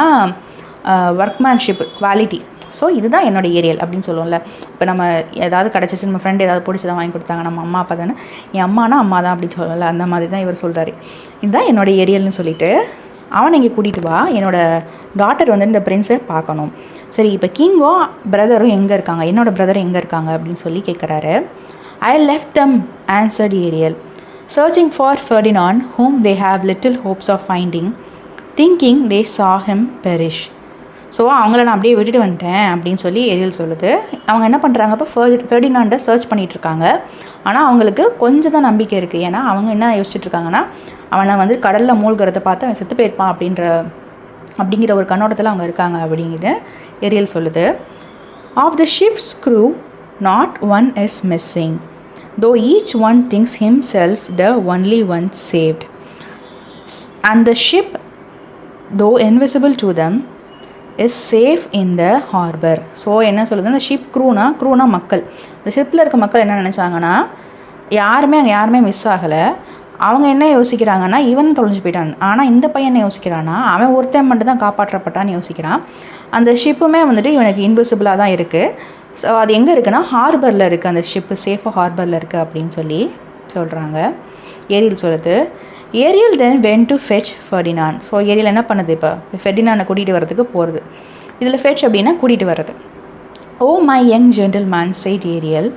ஒர்க்மேன்ஷிப், குவாலிட்டி. ஸோ இதுதான் என்னோடய ஏரியல் அப்படின்னு சொல்லுவோம்ல. இப்போ நம்ம ஏதாவது கிடச்சிச்சு, நம்ம ஃப்ரெண்டு ஏதாவது பிடிச்சதான் வாங்கி கொடுத்தாங்க, நம்ம அம்மா அப்பா தானே, என் அம்மானா அம்மா தான் அப்படின்னு சொல்லல, அந்த மாதிரி தான் இவர் சொல்கிறாரு. இதுதான் என்னோடய ஏரியல்னு சொல்லிட்டு அவனை இங்கே கூட்டிகிட்டு வா, என்னோடய டாட்டர் வந்து இந்த பிரின்ஸை பார்க்கணும். சரி, இப்போ கிங்கும் பிரதரும் எங்கே இருக்காங்க, என்னோடய பிரதர் எங்கே இருக்காங்க அப்படின்னு சொல்லி கேட்குறாரு. I left them, answered Ariel, searching for Ferdinand, whom they have little hopes of finding, thinking they saw him perish. So அவங்கள நான் அப்படியே விட்டுட்டு வந்துட்டேன் அப்படின்னு சொல்லி ஏரியல் சொல்லுது. அவங்க என்ன பண்ணுறாங்க, இப்போ ஃபெர்டினாண்டை சர்ச் பண்ணிகிட்ருக்காங்க. ஆனால் அவங்களுக்கு கொஞ்சம் தான் நம்பிக்கை இருக்குது. ஏன்னா அவங்க என்ன யோசிச்சுட்ருக்காங்கன்னா, அவனை வந்து கடலில் மூழ்கிறத பார்த்து அவன் செத்து போயிருப்பான் அப்படிங்கிற ஒரு கண்ணோட்டத்தில் அவங்க இருக்காங்க அப்படிங்கிறது ஏரியல் சொல்லுது. Of the ship's crew not one is missing, though each one thinks himself the only one saved, and the ship, though invisible to them, is safe in the harbor. So என்ன சொல்லுது, அந்த ship க்ரூனா மக்கள். இந்த ஷிப்பில் இருக்க மக்கள் என்ன நினச்சாங்கன்னா, யாருமே மிஸ் ஆகலை. அவங்க என்ன யோசிக்கிறாங்கன்னா, இவன் தொலைஞ்சு போயிட்டான். ஆனால் இந்த பையன் என்ன யோசிக்கிறான்னா, அவன் ஒருத்தன் மட்டும் தான் காப்பாற்றப்பட்டான்னு யோசிக்கிறான். அந்த ஷிப்புமே வந்துட்டு இவனுக்கு இன்விசிபிளாக தான் இருக்குது. ஸோ அது எங்கே இருக்குன்னா, ஹார்பரில் இருக்குது. அந்த ஷிப்பு சேஃபாக ஹார்பரில் இருக்குது அப்படின்னு சொல்லி சொல்கிறாங்க. ஏரியல் சொல்லுது. Ariel then went to fetch Ferdinand. So Ariel என்ன பண்ணுது, இப்போ ஃபெர்டினாண்டை கூட்டிகிட்டு வரதுக்கு போகிறது. இதில் ஃபெச் அப்படின்னா கூட்டிகிட்டு வர்றது. Oh my young gentleman said Ariel,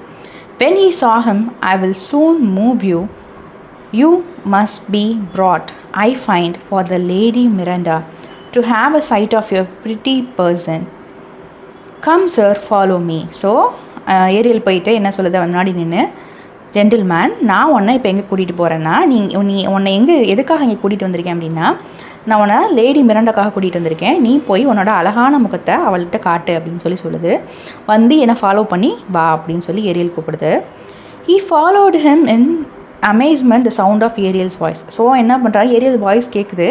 when he saw him, I will soon move you. You must be brought, I find, for the Lady Miranda to have a sight of your pretty person. Come sir, follow me. So Ariel போயிட்டு என்ன சொல்லுது, அவன் முன்னாடி நின்று, gentleman, நான் உன்னை இப்போ எங்கே கூட்டிகிட்டு போகிறேன்னா, உன்னை எதுக்காக இங்கே கூட்டிகிட்டு வந்திருக்கேன் அப்படின்னா, நான் உன்னை லேடி மிராண்டாக்காக கூட்டிகிட்டு வந்திருக்கேன். நீ போய் உன்னோட அழகான முகத்தை அவள்கிட்ட காட்டு அப்படின்னு சொல்லுது. வந்து என்னை ஃபாலோ பண்ணி வா அப்படின்னு சொல்லி ஏரியல் கூப்பிடுது. He followed him in amazement the sound of Ariel's voice. So என்ன பண்ணுறான், ஏரியல் வாய்ஸ் கேட்குது.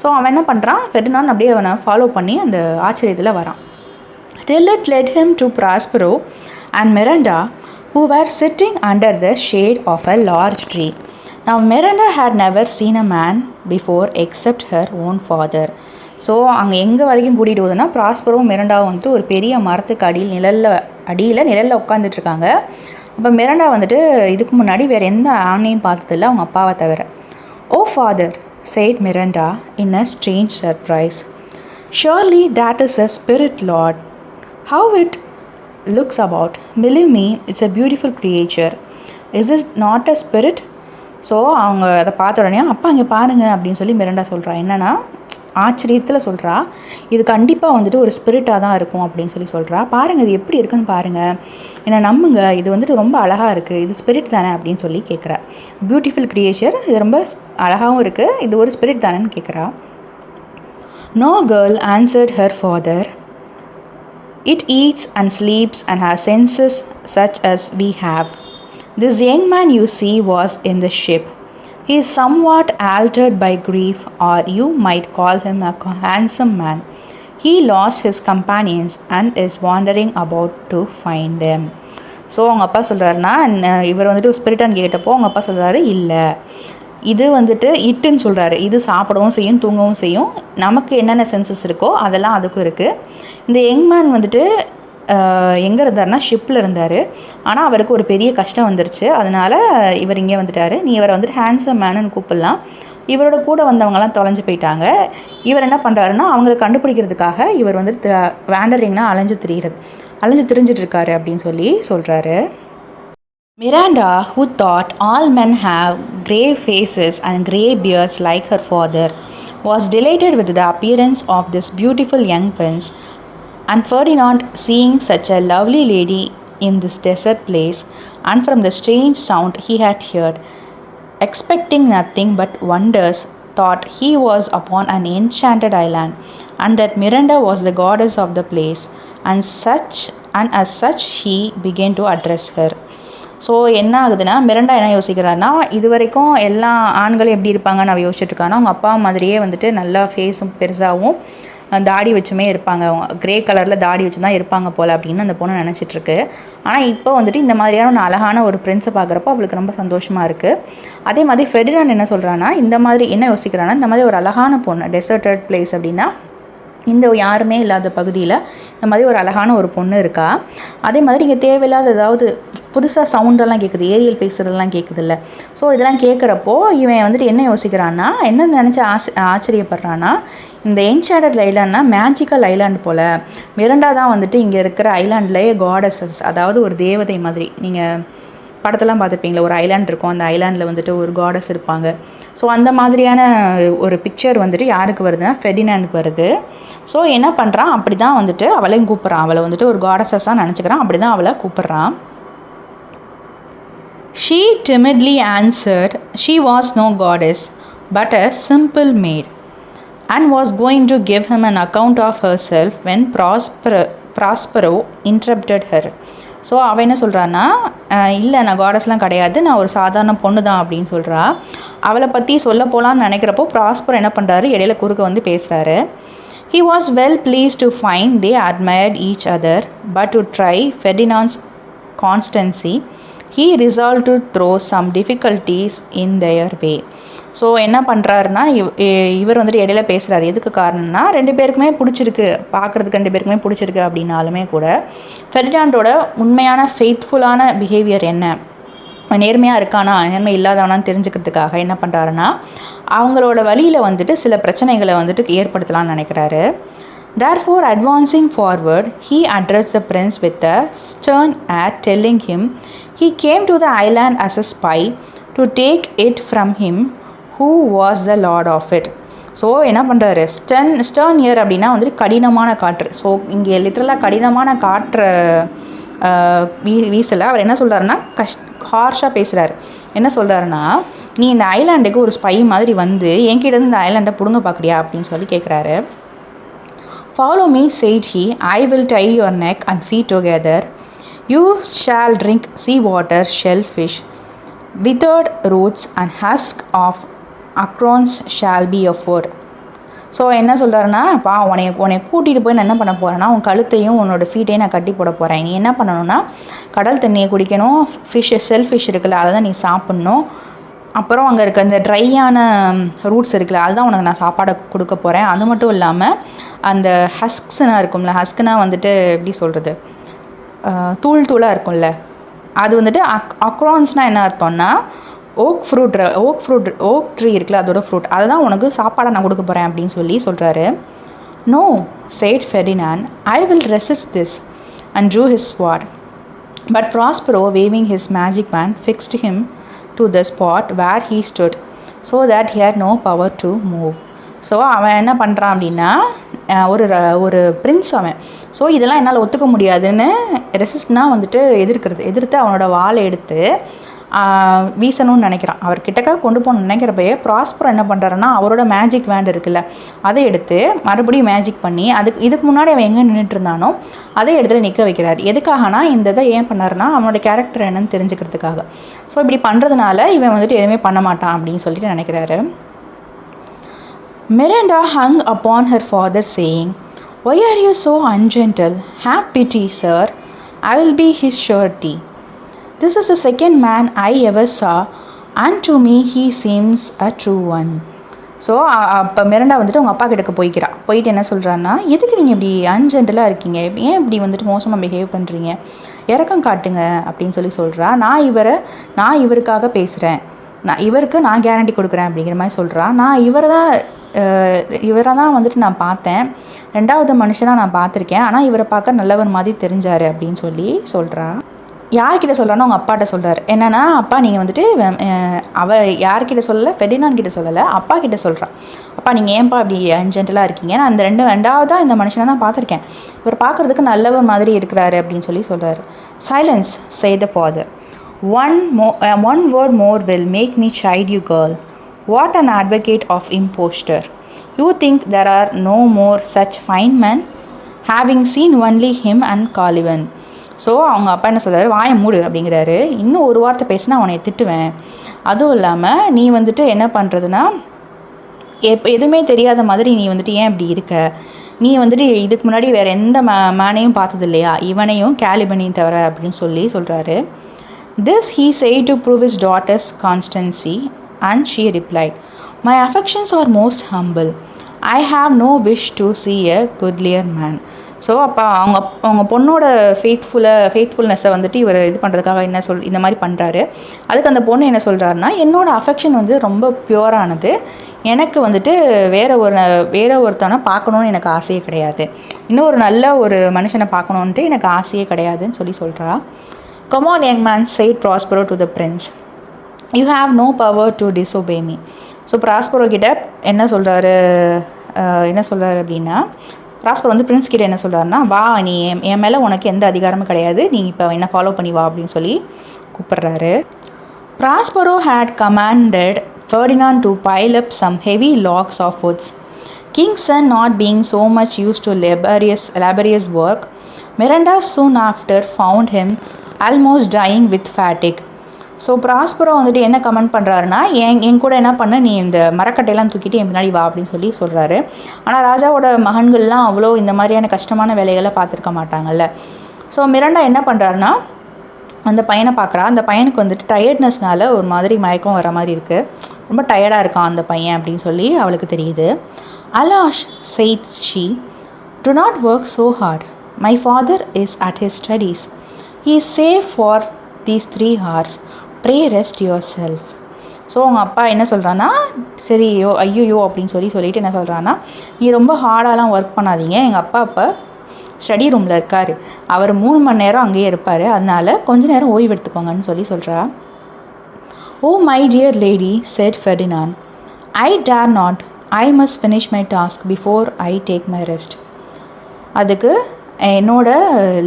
ஸோ அவன் என்ன பண்ணுறான், ஃபெர்டினாண்ட் அப்படியே அவனை ஃபாலோ பண்ணி அந்த ஆச்சரியத்தில் வரான். Till it led him to Prospero and Miranda, who were sitting under the shade of a large tree. Now Miranda had never seen a man before except her own father. So அங்கே எங்கே வரைக்கும் கூட்டிகிட்டு போகுதுன்னா, ப்ராஸ்பரும் மிரண்டாவும் வந்துட்டு ஒரு பெரிய மரத்துக்கு நிழலில் உட்காந்துட்ருக்காங்க. அப்போ மிரண்டா வந்துட்டு இதுக்கு முன்னாடி வேறு எந்த ஆணையும் பார்த்ததில்ல அவங்க அப்பாவை தவிர. ஓ father, said Miranda in a strange surprise, surely that is a spirit, Lord. How it looks about. Believe me, it's a beautiful creature. Is it not a spirit? So அவங்க அதை பார்த்த உடனே, அப்பா அங்கே பாருங்கள் அப்படின்னு சொல்லி மிரண்டா சொல்கிறா. என்னென்னா ஆச்சரியத்தில் சொல்கிறா, இது கண்டிப்பாக வந்துட்டு ஒரு ஸ்பிரிட்டாக தான் இருக்கும் அப்படின்னு சொல்லி சொல்கிறா. பாருங்கள் இது எப்படி இருக்குன்னு பாருங்கள், என்னை நம்புங்க, இது வந்துட்டு ரொம்ப அழகாக இருக்குது, இது ஸ்பிரிட் தானே அப்படின்னு சொல்லி கேட்குறா. பியூட்டிஃபுல் கிரியேச்சர், இது ரொம்ப அழகாகவும் இருக்குது, இது ஒரு ஸ்பிரிட் தானேன்னு கேட்குறா. No girl, answered her father. It eats and sleeps and has senses such as we have. This young man you see was in the ship. He is somewhat altered by grief, or you might call him a handsome man. He lost his companions and is wandering about to find them. So அவங்க அப்பா சொல்கிறாருன்னா, இவர் வந்துட்டு ஸ்பிரிட்டான்னு கேட்டப்போ அவங்க அப்பா சொல்கிறாரு, இல்லை இது வந்துட்டு இட்டுன்னு சொல்கிறாரு. இது சாப்பிடவும் செய்யும், தூங்கவும் செய்யும், நமக்கு என்னென்ன சென்சஸ் இருக்கோ அதெல்லாம் அதுக்கும் இருக்குது. இந்த யங்மேன் வந்துட்டு எங்கே இருந்தார்னா ஷிப்பில் இருந்தார். ஆனால் அவருக்கு ஒரு பெரிய கஷ்டம் வந்துருச்சு, அதனால் இவர் இங்கே வந்துட்டார். நீ இவரை வந்துட்டு ஹேண்ட்ஸம் மேனுன்னு கூப்பிடலாம். இவரோட கூட வந்தவங்கலாம் தொலைஞ்சு போயிட்டாங்க. இவர் என்ன பண்ணுறாருன்னா, அவங்கள கண்டுபிடிக்கிறதுக்காக இவர் வந்துட்டு வேண்டரிங்னா அலைஞ்சு திரிஞ்சிட்டு இருக்காரு அப்படின்னு சொல்லி சொல்கிறாரு. Miranda, who thought all men have grey faces and grey beards like her father, was delighted with the appearance of this beautiful young prince, and Ferdinand, seeing such a lovely lady in this desert place, and from the strange sound he had heard, expecting nothing but wonders, thought he was upon an enchanted island, and that Miranda was the goddess of the place, and as such he began to address her. So என்ன ஆகுதுன்னா, மிரண்டா என்ன யோசிக்கிறாருன்னா, இது வரைக்கும் எல்லா ஆண்களும் எப்படி இருப்பாங்கன்னு அவள் யோசிச்சுட்ருக்காங்கன்னா, அவங்க அப்பா மாதிரியே வந்துட்டு நல்லா ஃபேஸும் பெருசாகவும் தாடி வச்சுமே இருப்பாங்க, கிரே கலரில் தாடி வச்சு தான் இருப்பாங்க போல் அப்படின்னு அந்த பொண்ணு நினச்சிட்ருக்கு. ஆனால் இப்போ வந்துட்டு இந்த மாதிரியான ஒரு அழகான ஒரு பிரின்ஸை பார்க்குறப்போ அவளுக்கு ரொம்ப சந்தோஷமாக இருக்குது. அதே மாதிரி ஃபெர்டினாண்ட் என்ன சொல்கிறான்னா, இந்த மாதிரி என்ன யோசிக்கிறான்னா, இந்த மாதிரி ஒரு அழகான பொண்ணு, டெசர்டட் பிளேஸ் அப்படின்னா இந்த யாருமே இல்லாத பகுதியில் இந்த மாதிரி ஒரு அழகான ஒரு பொண்ணு இருக்கா. அதே மாதிரி இங்கே தேவையில்லாத ஏதாவது புதுசாக சவுண்டெல்லாம் கேட்குது, ஏரியல் பேசுகிறதெல்லாம் கேட்குதுல்ல. ஸோ இதெல்லாம் கேட்குறப்போ இவன் வந்துட்டு என்ன யோசிக்கிறான்னா, என்ன நினச்சி ஆச்சரியப்படுறான்னா, இந்த என்சாண்டட் ஐலாண்ட்னா மேஜிக்கல் ஐலாண்ட் போல். மிரண்டா தான் வந்துட்டு இங்கே இருக்கிற ஐலாண்ட்லேயே காடஸஸ், அதாவது ஒரு தேவதை மாதிரி. நீங்கள் படத்தெல்லாம் பார்த்துருப்பீங்களா, ஒரு ஐலாண்ட் இருக்கும், அந்த ஐலாண்டில் வந்துட்டு ஒரு காடஸ் இருப்பாங்க. ஸோ அந்த மாதிரியான ஒரு பிக்சர் வந்துட்டு யாருக்கு வருதுன்னா ஃபெர்டினாண்டுக்கு வருது. ஸோ என்ன பண்ணுறான், அப்படி தான் வந்துட்டு அவளையும் கூப்பிட்றான். அவளை வந்துட்டு ஒரு காடஸஸாக நினச்சிக்கிறான். அப்படி தான் அவளை கூப்பிட்றான். She timidly answered she was no goddess but a simple maid, and was going to give him an account of herself when Prospero interrupted her. So அவள் என்ன சொல்கிறான்னா, இல்லை நான் காடஸ்லாம் கிடையாது, நான் ஒரு சாதாரண பொண்ணு தான் அப்படின்னு சொல்கிறா. அவளை பற்றி சொல்ல போகலான்னு நினைக்கிறப்போ ப்ராஸ்பர் என்ன பண்ணுறாரு, இடையில குறுக்க வந்து பேசுகிறாரு. He was well pleased to find they admired each other, but to try Ferdinand's constancy, he resolved to throw some difficulties in their way. So என்ன பண்ணுறாருன்னா, இவர் வந்துட்டு இடையில பேசுகிறாரு. எதுக்கு காரணம்னா, 2 பேருக்குமே பிடிச்சிருக்கு, பார்க்குறதுக்கு 2 பேருக்குமே பிடிச்சிருக்கு அப்படின்னாலுமே கூட ஃபெர்டினாண்டோட உண்மையான ஃபெய்த்ஃபுல்லான பிஹேவியர் என்ன, நேர்மையாக இருக்கானா நேர்மை இல்லாதவனான்னு தெரிஞ்சுக்கிறதுக்காக என்ன பண்ணுறாருன்னா, அவங்களோட வழியில் வந்துட்டு சில பிரச்சனைகளை வந்துட்டு ஏற்படுத்தலாம்னு நினைக்கிறாரு. Therefore, advancing forward, he addressed the prince with a stern air, telling him he came to the island as a spy to take it from him who was the lord of it. So என்ன பண்ணுறாரு, Stern year அப்படின்னா வந்துட்டு கடினமான காற்று. So இங்கே லிட்டரலாக கடினமான காற்றை வீசலை. அவர் என்ன சொல்கிறாருன்னா, ஹார்ஷாக பேசுகிறார். என்ன சொல்கிறாருன்னா, நீ இந்த ஐலாண்டுக்கு ஒரு ஸ்பை மாதிரி வந்து என்கிட்ட இருந்து இந்த ஐலாண்டை பிடுங்க பார்க்குறியா அப்படின்னு சொல்லி கேட்குறாரு. Follow me, said he, I will tie your neck and feet together. You shall drink sea water, shellfish, withered roots and husk of acorns shall be your food. So என்ன சொல்கிறாருன்னா, உன்னை கூட்டிகிட்டு போய் நான் என்ன பண்ண போகிறேன்னா, உன் கழுத்தையும் உன்னோட ஃபீட்டையும் நான் கட்டி போட போகிறேன். நீ என்ன பண்ணணும்னா, கடல் தண்ணியை குடிக்கணும், ஷெல்ஃபிஷ் இருக்குல்ல அதை தான் நீ சாப்பிட்ணும். அப்புறம் அங்கே இருக்க இந்த ட்ரையான ரூட்ஸ் இருக்குல்ல அதுதான் உனக்கு நான் சாப்பாடை கொடுக்க போகிறேன். அது மட்டும் இல்லாமல் அந்த ஹஸ்க்ஸ்னா இருக்கும்ல, ஹஸ்க்னா வந்துட்டு எப்படி சொல்கிறது, தூளாக இருக்கும்ல, அது வந்துட்டு அக்ரான்ஸ்னால் என்ன அர்த்தம்னா, ஓக் ட்ரீ இருக்குல்ல அதோட ஃப்ரூட், அதுதான் உனக்கு சாப்பாடை நான் கொடுக்க போகிறேன் அப்படின்னு சொல்கிறாரு. No, said Ferdinand, I will resist this, and drew his sword. But Prospero, waving his magic wand, fixed him to the spot where he stood, so that he had no power to move. So அவன் என்ன பண்ணுறான் அப்படின்னா, ஒரு Prince அவன். So இதெல்லாம் என்னால் ஒத்துக்க முடியாதுன்னு ரெசிஸ்ட்னால் வந்துட்டு எதிர்த்து அவனோட வாளை எடுத்து வீசணும்னு நினைக்கிறான். அவர் கிட்டக்க கொண்டு போகணும்னு நினைக்கிறப்பயே ப்ராஸ்பர் என்ன பண்ணுறாருன்னா, அவரோட மேஜிக் வேண்ட் இருக்குல்ல அதை எடுத்து மறுபடியும் மேஜிக் பண்ணி இதுக்கு முன்னாடி அவன் எங்கே நின்றுட்டு இருந்தானோ அதே இடத்துல நிற்க வைக்கிறார். எதுக்காகனா, இந்த இதை ஏன் பண்ணாருன்னா அவனோட கேரக்டர் என்னன்னு தெரிஞ்சுக்கிறதுக்காக. ஸோ இப்படி பண்ணுறதுனால இவன் வந்துட்டு எதுவுமே பண்ண மாட்டான் அப்படின்னு சொல்லிட்டு நினைக்கிறாரு. Miranda hung upon her father, saying, Why are you so ungentle? Have pity, sir. I will be his surety. This is the second man I ever saw, and to me he seems a true one. So அப்போ மிரண்டா வந்துட்டு அவங்க அப்பா கிட்டக்க போயிட்டு என்ன சொல்கிறான்னா, எதுக்கு நீங்கள் இப்படி அன்ஜென்டலாக இருக்கீங்க, ஏன் இப்படி வந்துட்டு மோசமாக பிஹேவ் பண்ணுறீங்க, இறக்கம் காட்டுங்க அப்படின்னு சொல்கிறா. நான் இவருக்காக பேசுகிறேன், இவருக்கு நான் கேரண்டி கொடுக்குறேன் அப்படிங்கிற மாதிரி சொல்கிறா. நான் இவரை தான் வந்துட்டு நான் பார்த்தேன், 2வது மனுஷனாக நான் பார்த்துருக்கேன், ஆனால் இவரை பார்க்க நல்லவர் மாதிரி தெரிஞ்சார் அப்படின்னு சொல்கிறா. யார்கிட்ட சொல்கிறான்னு அவங்க அப்பாட்ட சொல்கிறார். என்னென்னா, அப்பா நீங்கள் வந்துட்டு யார்கிட்ட சொல்லலை, ஃபெர்டினாண்ட் கிட்ட சொல்லலை, அப்பா கிட்ட சொல்கிறான். அப்பா நீங்கள் ஏன்ப்பா அப்படி அன்ஜென்டலாக இருக்கீங்க, நான் அந்த 2வதாக இந்த மனுஷனை தான் பார்த்துருக்கேன், இவர் பார்க்குறதுக்கு நல்லவர் மாதிரி இருக்கிறாரு அப்படின்னு சொல்கிறாரு. Silence, said the father. One word more will make me chide you, girl. What an advocate of imposture. You think there are no more such fine men, having seen only him and Caliban. So அவங்க அப்பா என்ன சொல்கிறாரு, வாயை மூடு அப்படிங்கிறாரு. இன்னும் ஒரு வார்த்தை பேசினா அவனை திட்டுவேன். அதுவும் இல்லாமல் நீ வந்துட்டு என்ன பண்ணுறதுன்னா, எதுவுமே தெரியாத மாதிரி நீ வந்துட்டு ஏன் இப்படி இருக்க, நீ வந்துட்டு இதுக்கு முன்னாடி வேறு எந்த மேனையும் பார்த்தது இல்லையா, இவனையும் கேலிபனையும் தவிர அப்படின்னு சொல்கிறாரு. This he said to prove his daughter's constancy, and she replied, My affections are most humble. I have no wish to see a goodlier man. So அப்போ அவங்க பொண்ணோட ஃபெய்த்ஃபுல்னஸை வந்துட்டு இவர் இது பண்ணுறதுக்காக இந்த மாதிரி பண்ணுறாரு. அதுக்கு அந்த பொண்ணு என்ன சொல்கிறாருன்னா, என்னோடய அஃபெக்ஷன் வந்து ரொம்ப பியூரானது, எனக்கு வந்துட்டு வேற ஒருத்தனை பார்க்கணுன்னு எனக்கு ஆசையே கிடையாது, இன்னும் ஒரு நல்ல ஒரு மனுஷனை பார்க்கணுன்ட்டு எனக்கு ஆசையே கிடையாதுன்னு சொல்கிறா. Come on, young man, said Prospero to the prince. You have no power to disobey me. So Prospero கிட்ட என்ன சொல்கிறாரு என்ன சொல்கிறார் அப்படின்னா, ப்ராஸ்பரோ வந்து பிரின்ஸ் கிட்ட என்ன சொல்கிறாருன்னா, வா நீ என் மேலே உனக்கு எந்த அதிகாரமும் கிடையாது, நீ இப்போ என்ன ஃபாலோ பண்ணி வா அப்படின்னு சொல்லி கூப்பிட்றாரு. Prospero had commanded Ferdinand to pile up some heavy logs of woods. King's son not being so much used to laborious work, Miranda soon after found him almost dying with fatigue. So Prospero வந்துட்டு என்ன comment பண்ணுறாருன்னா, என் கூட என்ன பண்ண, நீ இந்த மரக்கட்டையெல்லாம் தூக்கிட்டு என் பின்னாடி வா அப்படின்னு சொல்லி சொல்கிறாரு. ஆனால் ராஜாவோட மகன்கள்லாம் அவ்வளோ இந்த மாதிரியான கஷ்டமான வேலைகளை பார்த்துருக்க மாட்டாங்கல்ல. ஸோ மிராண்டா என்ன பண்ணுறாருன்னா, அந்த பையனை பார்க்குறா. அந்த பையனுக்கு வந்துட்டு டயர்ட்னஸ்னால ஒரு மாதிரி மயக்கம் வர மாதிரி இருக்குது, ரொம்ப டயர்டாக இருக்கான் அந்த பையன் அப்படின்னு சொல்லி அவளுக்கு தெரியுது. அலாஷ் said she, do not work so hard. My father is at his studies. He is safe for these 3 hours. Pray rest yourself. So அவங்க அப்பா என்ன சொல்கிறான்னா, சரி ஐயோ அப்படின்னு சொல்லிட்டு என்ன சொல்கிறான்னா, நீ ரொம்ப ஹார்டாலாம் ஒர்க் பண்ணாதீங்க, எங்கள் அப்பா அப்போ ஸ்டடி ரூமில் இருக்கார், அவர் 3 மணி நேரம் அங்கேயே இருப்பார், அதனால் கொஞ்ச நேரம் ஓய்வு எடுத்துக்கோங்கன்னு சொல்கிறா. Oh my dear lady said Ferdinand, I dare not. I must finish my task before I take my rest. அதுக்கு என்னோட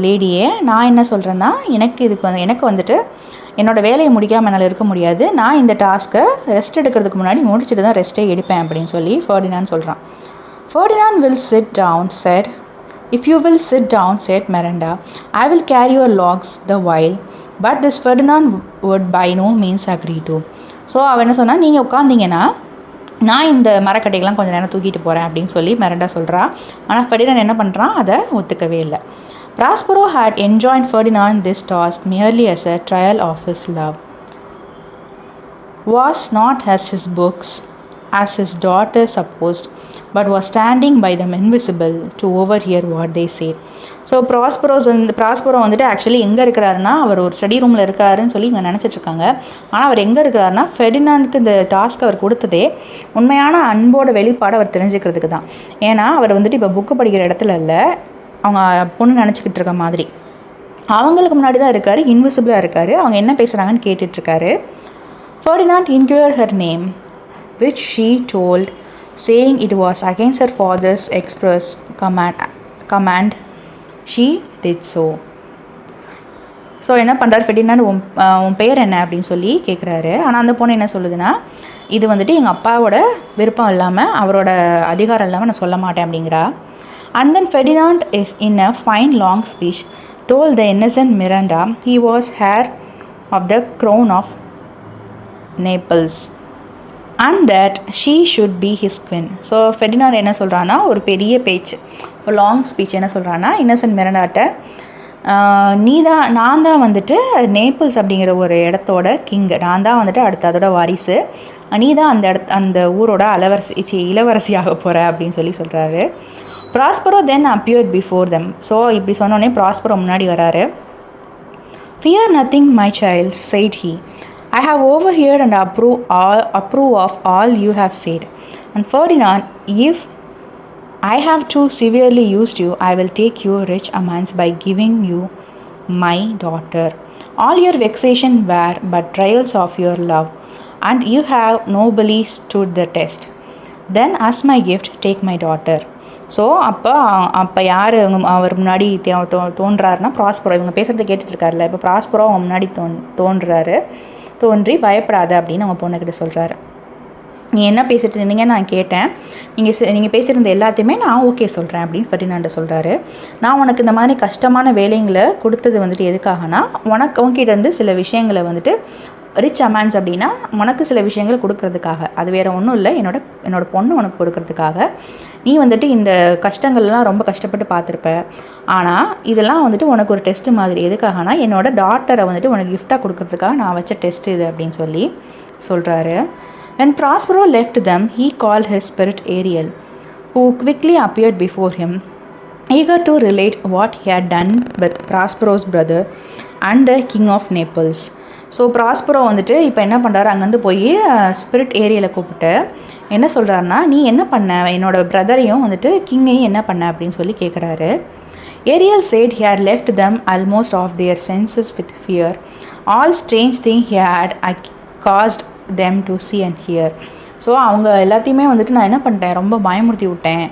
லேடியே, நான் என்ன சொல்கிறேன்னா, எனக்கு வந்துட்டு என்னோடய வேலையை முடிக்காமல் என்னால் இருக்க முடியாது, நான் இந்த டாஸ்க்கை ரெஸ்ட் எடுக்கிறதுக்கு முன்னாடி முடிச்சுட்டு தான் ரெஸ்ட்டே எடுப்பேன் அப்படின்னு சொல்லி ஃபெர்டினாண்ட் சொல்கிறான். Ferdinand will sit down, said. If you will sit down, said Miranda, I will carry your logs the while. But this Ferdinand would by no means agree to. So அவன் என்ன சொன்னால், நீங்கள் உட்காந்திங்கன்னா நான் இந்த மரக்கட்டைகள்லாம் கொஞ்சம் நேரம் தூக்கிட்டு போகிறேன் அப்படின்னு சொல்லி மிராண்டா சொல்கிறா. ஆனால் ஃபெர்டினாண்ட் என்ன பண்ணுறான், அதை ஒத்துக்கவே இல்லை. Prospero had enjoined Ferdinand this task merely as a trial of his love. Was not as his books, as his daughter supposed, but was standing by them invisible to overhear what they said. So Prospero வந்துட்டு actually எங்கே இருக்கிறாருன்னா, அவர் ஒரு study ரூமில் இருக்காருன்னு சொல்லி இங்கே நினச்சிட்ருக்காங்க. ஆனால் அவர் எங்கே இருக்கிறாருன்னா, ஃபெர்டினாண்டுக்கு இந்த டாஸ்க் அவர் கொடுத்ததே உண்மையான அன்போட வெளிப்பாடு அவர் தெரிஞ்சுக்கிறதுக்கு தான். ஏன்னா அவர் வந்துட்டு இப்போ புக்கு படிக்கிற இடத்துல இல்லை, அவங்க பொண்ணு நினச்சிக்கிட்டு இருக்க மாதிரி அவங்களுக்கு முன்னாடி தான் இருக்கார், இன்விசிபிளாக இருக்கார். அவங்க என்ன பேசுகிறாங்கன்னு கேட்டுட்ருக்காரு. Ferdinand inquired her name, which she told, saying it was against her father's express command. She did so. So என்ன பண்ணுறாரு ஃபெர்டினாண்ட், உன் பேர் என்ன அப்படின்னு சொல்லி கேட்குறாரு. ஆனால் அந்த பொண்ணு என்ன சொல்லுதுன்னா, இது வந்துட்டு எங்கள் அப்பாவோட விருப்பம் இல்லாமல், அவரோட அதிகாரம் இல்லாமல் நான் சொல்ல மாட்டேன் அப்படிங்கிறா. And then Ferdinand is in a fine long speech told the innocent Miranda he was heir of the crown of Naples and that she should be his queen. So Ferdinand என்ன சொல்கிறான்னா, ஒரு பெரிய பேச்சு, ஒரு லாங் ஸ்பீச் என்ன சொல்கிறான்னா, Innocent மிராண்டாட்ட, நான் தான் வந்துட்டு நேபிள்ஸ் அப்படிங்கிற ஒரு இடத்தோட கிங்கு, நான் தான் வந்துட்டு அதோட வாரிசு, நீ தான் அந்த ஊரோட இளவரசியாக போகிற அப்படின்னு சொல்கிறாரு. Prospero then appeared before them. So இப்படி சொன்னோடனே ப்ராஸ்பரோ முன்னாடி வராரு. Fear nothing, my child, said he. I have overheard and approve of all you have said. And Ferdinand, if I have too severely used you, I will take you rich amends by giving you my daughter. All your vexation were but trials of your love, and you have nobly stood the test. Then as my gift, take my daughter. So அப்போ யார் அவர் முன்னாடி தோன்றாருன்னா, Prospero. இவங்க பேசுகிறத கேட்டுட்ருக்காருல, இப்போ Prospero அவங்க முன்னாடி தோன்றி பயப்படாத அப்படின்னு அவங்க பொண்ணுக்கிட்ட சொல்கிறாரு. நீ என்ன பேசிகிட்டு இருந்தீங்க நான் கேட்டேன், நீங்கள் பேசியிருந்த எல்லாத்தையுமே நான் ஓகே சொல்கிறேன் அப்படின்னு ஃபெர்டினாண்ட சொல்கிறாரு. நான் உனக்கு இந்த மாதிரி கஷ்டமான வேலைங்களை கொடுத்தது வந்துட்டு எதுக்காகனா, உனக்கிட்ட இருந்து சில விஷயங்களை வந்துட்டு ரிச் அமௌண்ட்ஸ் அப்படின்னா உனக்கு சில விஷயங்கள் கொடுக்கறதுக்காக, அது வேறு ஒன்றும் இல்லை, என்னோட பொண்ணு உனக்கு கொடுக்கறதுக்காக. நீ வந்துட்டு இந்த கஷ்டங்கள்லாம் ரொம்ப கஷ்டப்பட்டு பார்த்துருப்ப, ஆனால் இதெல்லாம் வந்துட்டு உனக்கு ஒரு டெஸ்ட்டு மாதிரி. எதுக்காகனா, என்னோட டாட்டரை வந்துட்டு உனக்கு கிஃப்டாக கொடுக்கறதுக்காக நான் வச்ச டெஸ்ட் இது அப்படின்னு சொல்கிறாரு. When Prospero left them, he called his spirit Ariel, who quickly appeared before him, eager to relate what he had done with Prospero's brother and the king of Naples. So Prospero வந்துட்டு இப்போ என்ன பண்ணுறாரு, அங்கேருந்து போய் spirit ஏரியலை கூப்பிட்டு என்ன சொல்கிறாருன்னா, நீ என்ன பண்ண, என்னோடய பிரதரையும் வந்துட்டு கிங்கையும் என்ன பண்ண அப்படின்னு சொல்லி கேட்குறாரு. Ariel said he had left them almost off their senses with fear. All strange thing he had caused them to see and hear. So அவங்க எல்லாத்தையுமே வந்துட்டு நான் என்ன பண்ணிட்டேன், ரொம்ப பயமுறுத்தி விட்டேன்.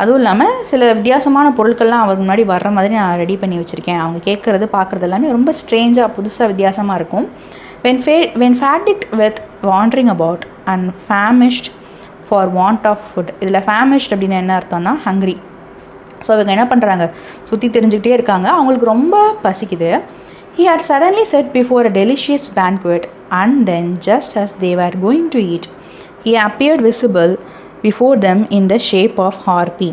அதுவும் இல்லாமல் சில வித்தியாசமான பொருட்கள்லாம் அவர் முன்னாடி வர்ற மாதிரி நான் ரெடி பண்ணி வச்சுருக்கேன். அவங்க கேட்குறது பார்க்குறது எல்லாமே ரொம்ப ஸ்ட்ரேஞ்சாக புதுசாக வித்தியாசமாக இருக்கும். when fatigued with wandering about and famished for want of food. இதில் famished அப்படின்னு என்ன அர்த்தம்னா ஹங்க்ரி. ஸோ இவங்க என்ன பண்ணுறாங்க, சுற்றி தெரிஞ்சுக்கிட்டே இருக்காங்க, அவங்களுக்கு ரொம்ப பசிக்குது. He had suddenly set before a delicious banquet, and then just as they were going to eat, he appeared visible before them in the shape of harpy.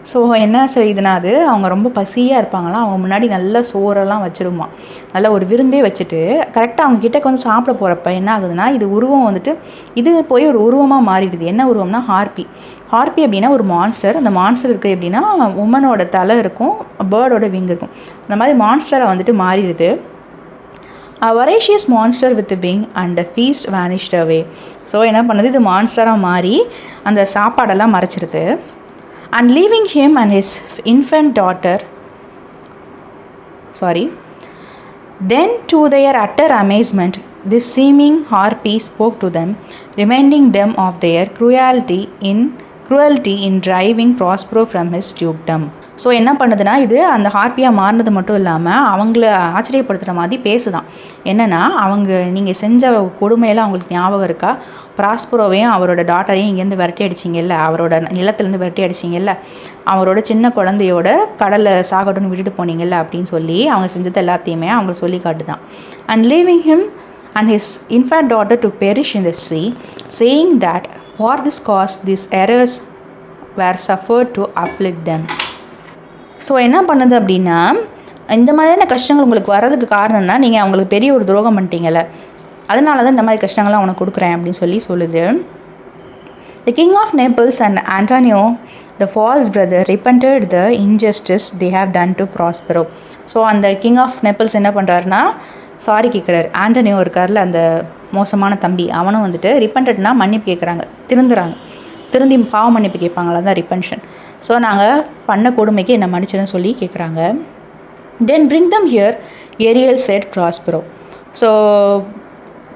So என்ன செய்யுதுன்னா, அது அவங்க ரொம்ப பசியாக இருப்பாங்களாம், அவங்க முன்னாடி நல்ல சோறெல்லாம் வச்சுருமா, நல்ல ஒரு விருந்தே வச்சுட்டு கரெக்டாக அவங்க கிட்டே வந்து சாப்பிட போகிறப்ப என்ன ஆகுதுன்னா, இது உருவம் வந்துட்டு இது போய் ஒரு உருவமாக மாறிடுது. என்ன உருவம்னா ஹார்பி. ஹார்பி அப்படின்னா ஒரு மான்ஸ்டர். அந்த மான்ஸ்டர் இருக்குது எப்படின்னா, உமனோட தலை இருக்கும், பேர்டோட விங் இருக்கும். அந்த மாதிரி மான்ஸ்டரை வந்துட்டு மாறிடுது. A voracious monster with a wing and the feast vanished away. So என்ன பண்ணுது, இது மான்ஸ்டராக மாறி அந்த சாப்பாடெல்லாம் மறைச்சிருது. And leaving him and his infant daughter, then to their utter amazement, this seeming harpy spoke to them, reminding them of their cruelty in driving Prospero from his dukedom. So என்ன பண்ணுதுன்னா, இது அந்த ஹார்பியாக மாறினது மட்டும் இல்லாமல் அவங்கள ஆச்சரியப்படுத்துகிற மாதிரி பேசுதான். என்னென்னா, நீங்கள் செஞ்ச கொடுமையெல்லாம் அவங்களுக்கு ஞாபகம் இருக்கா, ப்ராஸ்பரோவையும் அவரோட டாட்டரையும் இங்கேருந்து விரட்டி அடிச்சிங்கல்ல, அவரோட நிலத்துலேருந்து விரட்டி அடிச்சிங்கல்ல, அவரோட சின்ன குழந்தையோட கடலை சாகட்டும்னு விட்டுட்டு போனீங்கல்ல அப்படின்னு சொல்லி அவங்க செஞ்சது எல்லாத்தையுமே அவங்களுக்கு சொல்லி காட்டுதான். And leaving him and his infant daughter to perish in the sea, saying that for this cause these errors were suffered to afflict them. So என்ன பண்ணுது அப்படின்னா, இந்த மாதிரியான கஷ்டங்கள் உங்களுக்கு வர்றதுக்கு காரணம்னா நீங்கள் அவங்களுக்கு பெரிய ஒரு துரோகம் பண்ணிட்டீங்கல்ல, அதனால தான் இந்த மாதிரி கஷ்டங்கள்லாம் உனக்கு கொடுக்குறேன் அப்படின்னு சொல்லுது. The king of Naples and Antonio, the false brother, repented the injustice they have done to Prospero. So அந்த கிங் ஆஃப் நேப்பிள்ஸ் என்ன பண்ணுறாருனா, சாரி கேட்குறாரு. ஆண்டனியோ இருக்கார்ல, அந்த மோசமான தம்பி, அவனும் வந்துட்டு ரிப்பன்டட்னா மன்னிப்பு கேட்குறாங்க, திருந்தி பாவ மன்னிப்பு கேட்பாங்களா, தான் ரிப்பன்ஷன். ஸோ நாங்கள் பண்ண கொடுமைக்கு என்னை மன்னிச்சுன்னு சொல்லி கேட்குறாங்க. Then bring them here, Ariel said Prospero. So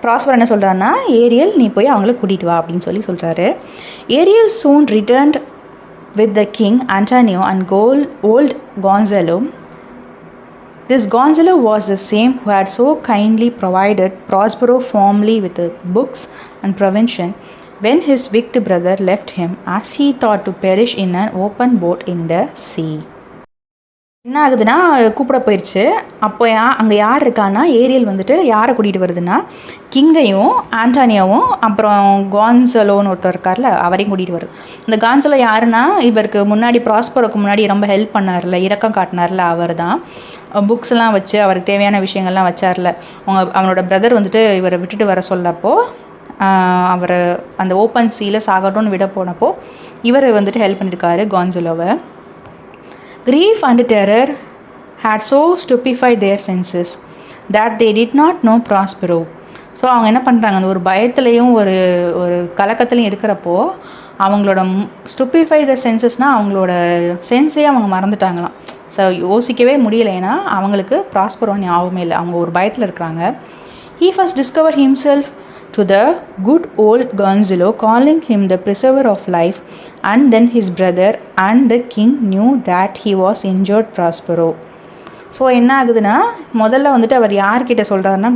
Prospero என்ன சொல்கிறாருன்னா, ஏரியல் நீ போய் அவங்கள கூட்டிகிட்டு வா அப்படின்னு சொல்கிறாரு. Ariel soon returned with the king Antonio and old Gonzalo. This Gonzalo was the same who had so kindly provided Prospero formally with the books and prevention when his wicked brother left him, as he thought, to perish in an open boat in the sea. என்ன ஆகுதுன்னா, கூப்பிட போயிடுச்சு. அப்போ அங்கே யார் இருக்கான்னா, Ariel வந்துட்டு யாரை கூட்டிகிட்டு வருதுன்னா, கிங்கையும் ஆண்டானியாவும் அப்புறம் கான்சலோன்னு ஒருத்தர் இருக்கார்ல, அவரையும் கூட்டிகிட்டு வருது. இந்த கான்சலோ யாருன்னா, இவருக்கு முன்னாடி ப்ராஸ்பரோக்கு முன்னாடி ரொம்ப ஹெல்ப் பண்ணார்ல, இரக்கம் காட்டினார்ல, அவர் தான். புக்ஸ்லாம் வச்சு அவருக்கு தேவையான விஷயங்கள்லாம் வச்சார்ல. அவனோட பிரதர் வந்துட்டு இவரை விட்டுட்டு வர சொல்லப்போ, அவர் அந்த ஓப்பன் சீல சாகட்டும்னு விட போனப்போ இவர் வந்துட்டு ஹெல்ப் பண்ணியிருக்காரு கான்சலோவை. Grief and terror had so stupefied their senses that they did not know Prospero. So அவங்க என்ன பண்ணுறாங்க, அந்த ஒரு பயத்துலேயும் ஒரு கலக்கத்துலேயும் இருக்கிறப்போ அவங்களோட ஸ்டுப்பிஃபை த சென்சஸ்னால் அவங்களோட சென்ஸே அவங்க மறந்துட்டாங்களாம். ஸோ யோசிக்கவே முடியலை, ஏன்னா அவங்களுக்கு ப்ராஸ்பரோ ஞாபகமே இல்லை, அவங்க ஒரு பயத்தில் இருக்கிறாங்க. He first discovered himself to the good old Gonzalo, calling him the preserver of life, and then his brother and the king knew that he was injured Prospero. So என்ன ஆகுதுன்னா, முதல்ல வந்துட்டு அவர் யார்கிட்ட சொல்கிறாருன்னா,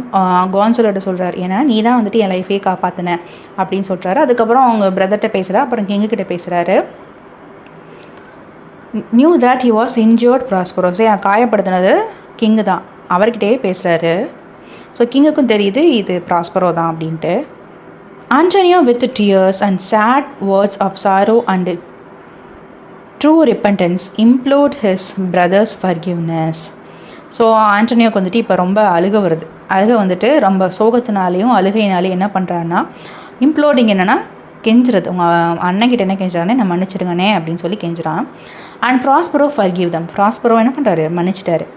கான்சலோட்ட சொல்கிறார், ஏன்னா நீ தான் வந்துட்டு என் லைஃபே காப்பாற்றின அப்படின்னு சொல்கிறாரு. அதுக்கப்புறம் அவங்க பிரதர்கிட்ட பேசுகிறார், அப்புறம் கிங்குக்கிட்ட பேசுகிறாரு. Knew that he was injured Prospero. காயப்படுத்தினது கிங்கு தான், அவர்கிட்டயே பேசுகிறாரு. ஸோ கிங்குக்கும் தெரியுது இது ப்ராஸ்பரோ தான் அப்படின்ட்டு. Antonio with tears and sad words of sorrow and true repentance implored his brother's forgiveness. So ஆண்டனியோக்கு வந்துட்டு இப்போ ரொம்ப அழுக வந்துட்டு ரொம்ப சோகத்தினாலேயும் அழுகையினாலேயும் என்ன பண்ணுறாருன்னா, இம்ப்ளோடிங் என்னென்னா கெஞ்சுறது. உங்கள் அண்ணன்கிட்ட என்ன கெஞ்சுறானே, நான் மன்னிச்சிடுங்கண்ணே அப்படின்னு சொல்லி கெஞ்சுறான். And Prospero forgive them. Prospero என்ன பண்ணுறாரு, மன்னிச்சிட்டாரு.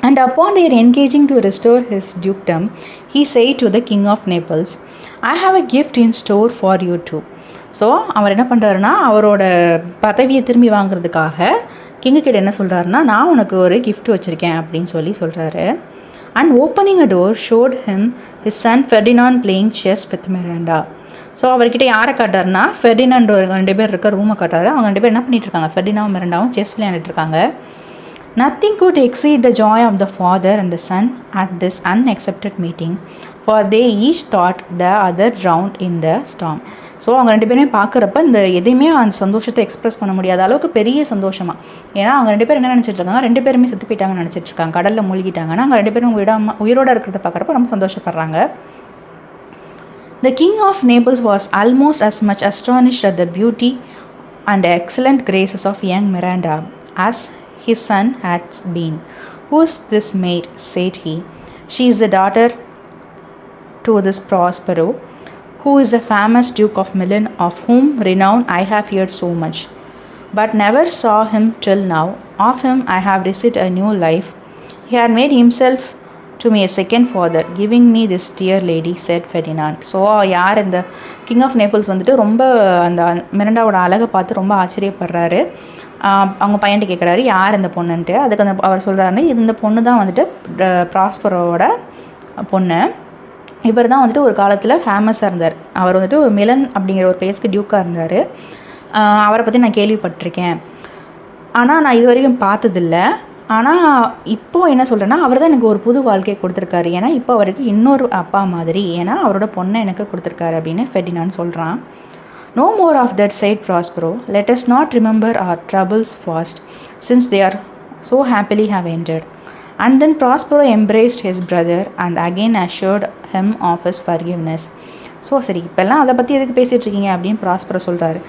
And upon their engaging to restore his dukedom, he said to the king of Naples, I have a gift in store for you too. So அவர் என்ன பண்ணுறாருன்னா, அவரோட பதவியை திரும்பி வாங்குறதுக்காக கிங்குக்கிட்ட என்ன சொல்கிறாருன்னா, நான் உனக்கு ஒரு கிஃப்ட் வச்சுருக்கேன் அப்படின்னு சொல்கிறாரு. And opening a door showed him his son Ferdinand playing chess with Miranda. So அவர்கிட்ட யாரை காட்டாருன்னா ஃபெர்டினாண்ட் ஒரு 2 பேர் இருக்க ரூமை காட்டாரு. அவங்க 2 பேர் என்ன பண்ணிட்டு இருக்காங்க, ஃபெர்டினாவும் மிரண்டாவும் செஸ் விளையாண்டுட்டு இருக்காங்க. Nothing could exceed the joy of the father and the son at this unaccepted meeting, for they each thought the other drowned in the storm. So அவங்க 2 பேரையும் பார்க்குறப்ப இந்த எதையுமே அந்த சந்தோஷத்தை எக்ஸ்பிரஸ் பண்ண முடியாத அளவுக்கு பெரிய சந்தோஷமாக. ஏன்னா அவங்க 2 பேரும் என்ன நினச்சிட்டு இருக்காங்க, 2 பேருமே செத்து போயிட்டாங்கன்னு நினச்சிட்டு இருக்காங்க, கடலில் மூழ்கிட்டாங்கன்னா அவங்க 2 பேரும் உயிரோடு இருக்கிறத பார்க்குறப்ப ரொம்ப சந்தோஷப்படுறாங்க. The king of Naples was almost as much astonished at the beauty and excellent graces of young Miranda as his son had been. Who is this maid? Said he. She is the daughter to this Prospero, who is the famous Duke of Milan, of whom renown I have heard so much, but never saw him till now. Of him I have received a new life. He had made himself to me a second father, giving me this dear lady, said Ferdinand. So யார் இந்த king of Naples வந்துட்டு ரொம்ப அந்த மிரண்டாவோட அழகை பார்த்து ரொம்ப ஆச்சரியப்படுறாரு. அவங்க பையன்ட்டு கேட்குறாரு யார் இந்த பொண்ணுன்ட்டு. அதுக்கு அந்த அவர் சொல்கிறாருன்னு, இது இந்த பொண்ணு தான் வந்துட்டு ப்ராஸ்பரோட பொண்ணு. இவர் தான் வந்துட்டு ஒரு காலத்தில் ஃபேமஸாக இருந்தார். அவர் வந்துட்டு ஒரு மிலன் அப்படிங்கிற ஒரு பிளேஸ்க்கு டியூக்காக இருந்தார். அவரை பற்றி நான் கேள்விப்பட்டிருக்கேன், ஆனால் நான் இது வரைக்கும் பார்த்ததில்ல. ஆனால் இப்போது என்ன சொல்கிறேன்னா, அவர் தான் எனக்கு ஒரு புது வாழ்க்கையை கொடுத்துருக்காரு. ஏன்னா இப்போ அவருக்கு இன்னொரு அப்பா மாதிரி, ஏன்னா அவரோட பொண்ணை எனக்கு கொடுத்துருக்காரு அப்படின்னு ஃபெர்டினாண்ட் சொல்கிறான். No more of that, said Prospero. Let us not remember our troubles fast, since they are so happily have ended. And then Prospero embraced his brother and again assured him of his forgiveness. So சரி, இப்போல்லாம் அதை பற்றி எதுக்கு பேசிகிட்டு இருக்கீங்க அப்படின்னு Prospero சொல்கிறாரு.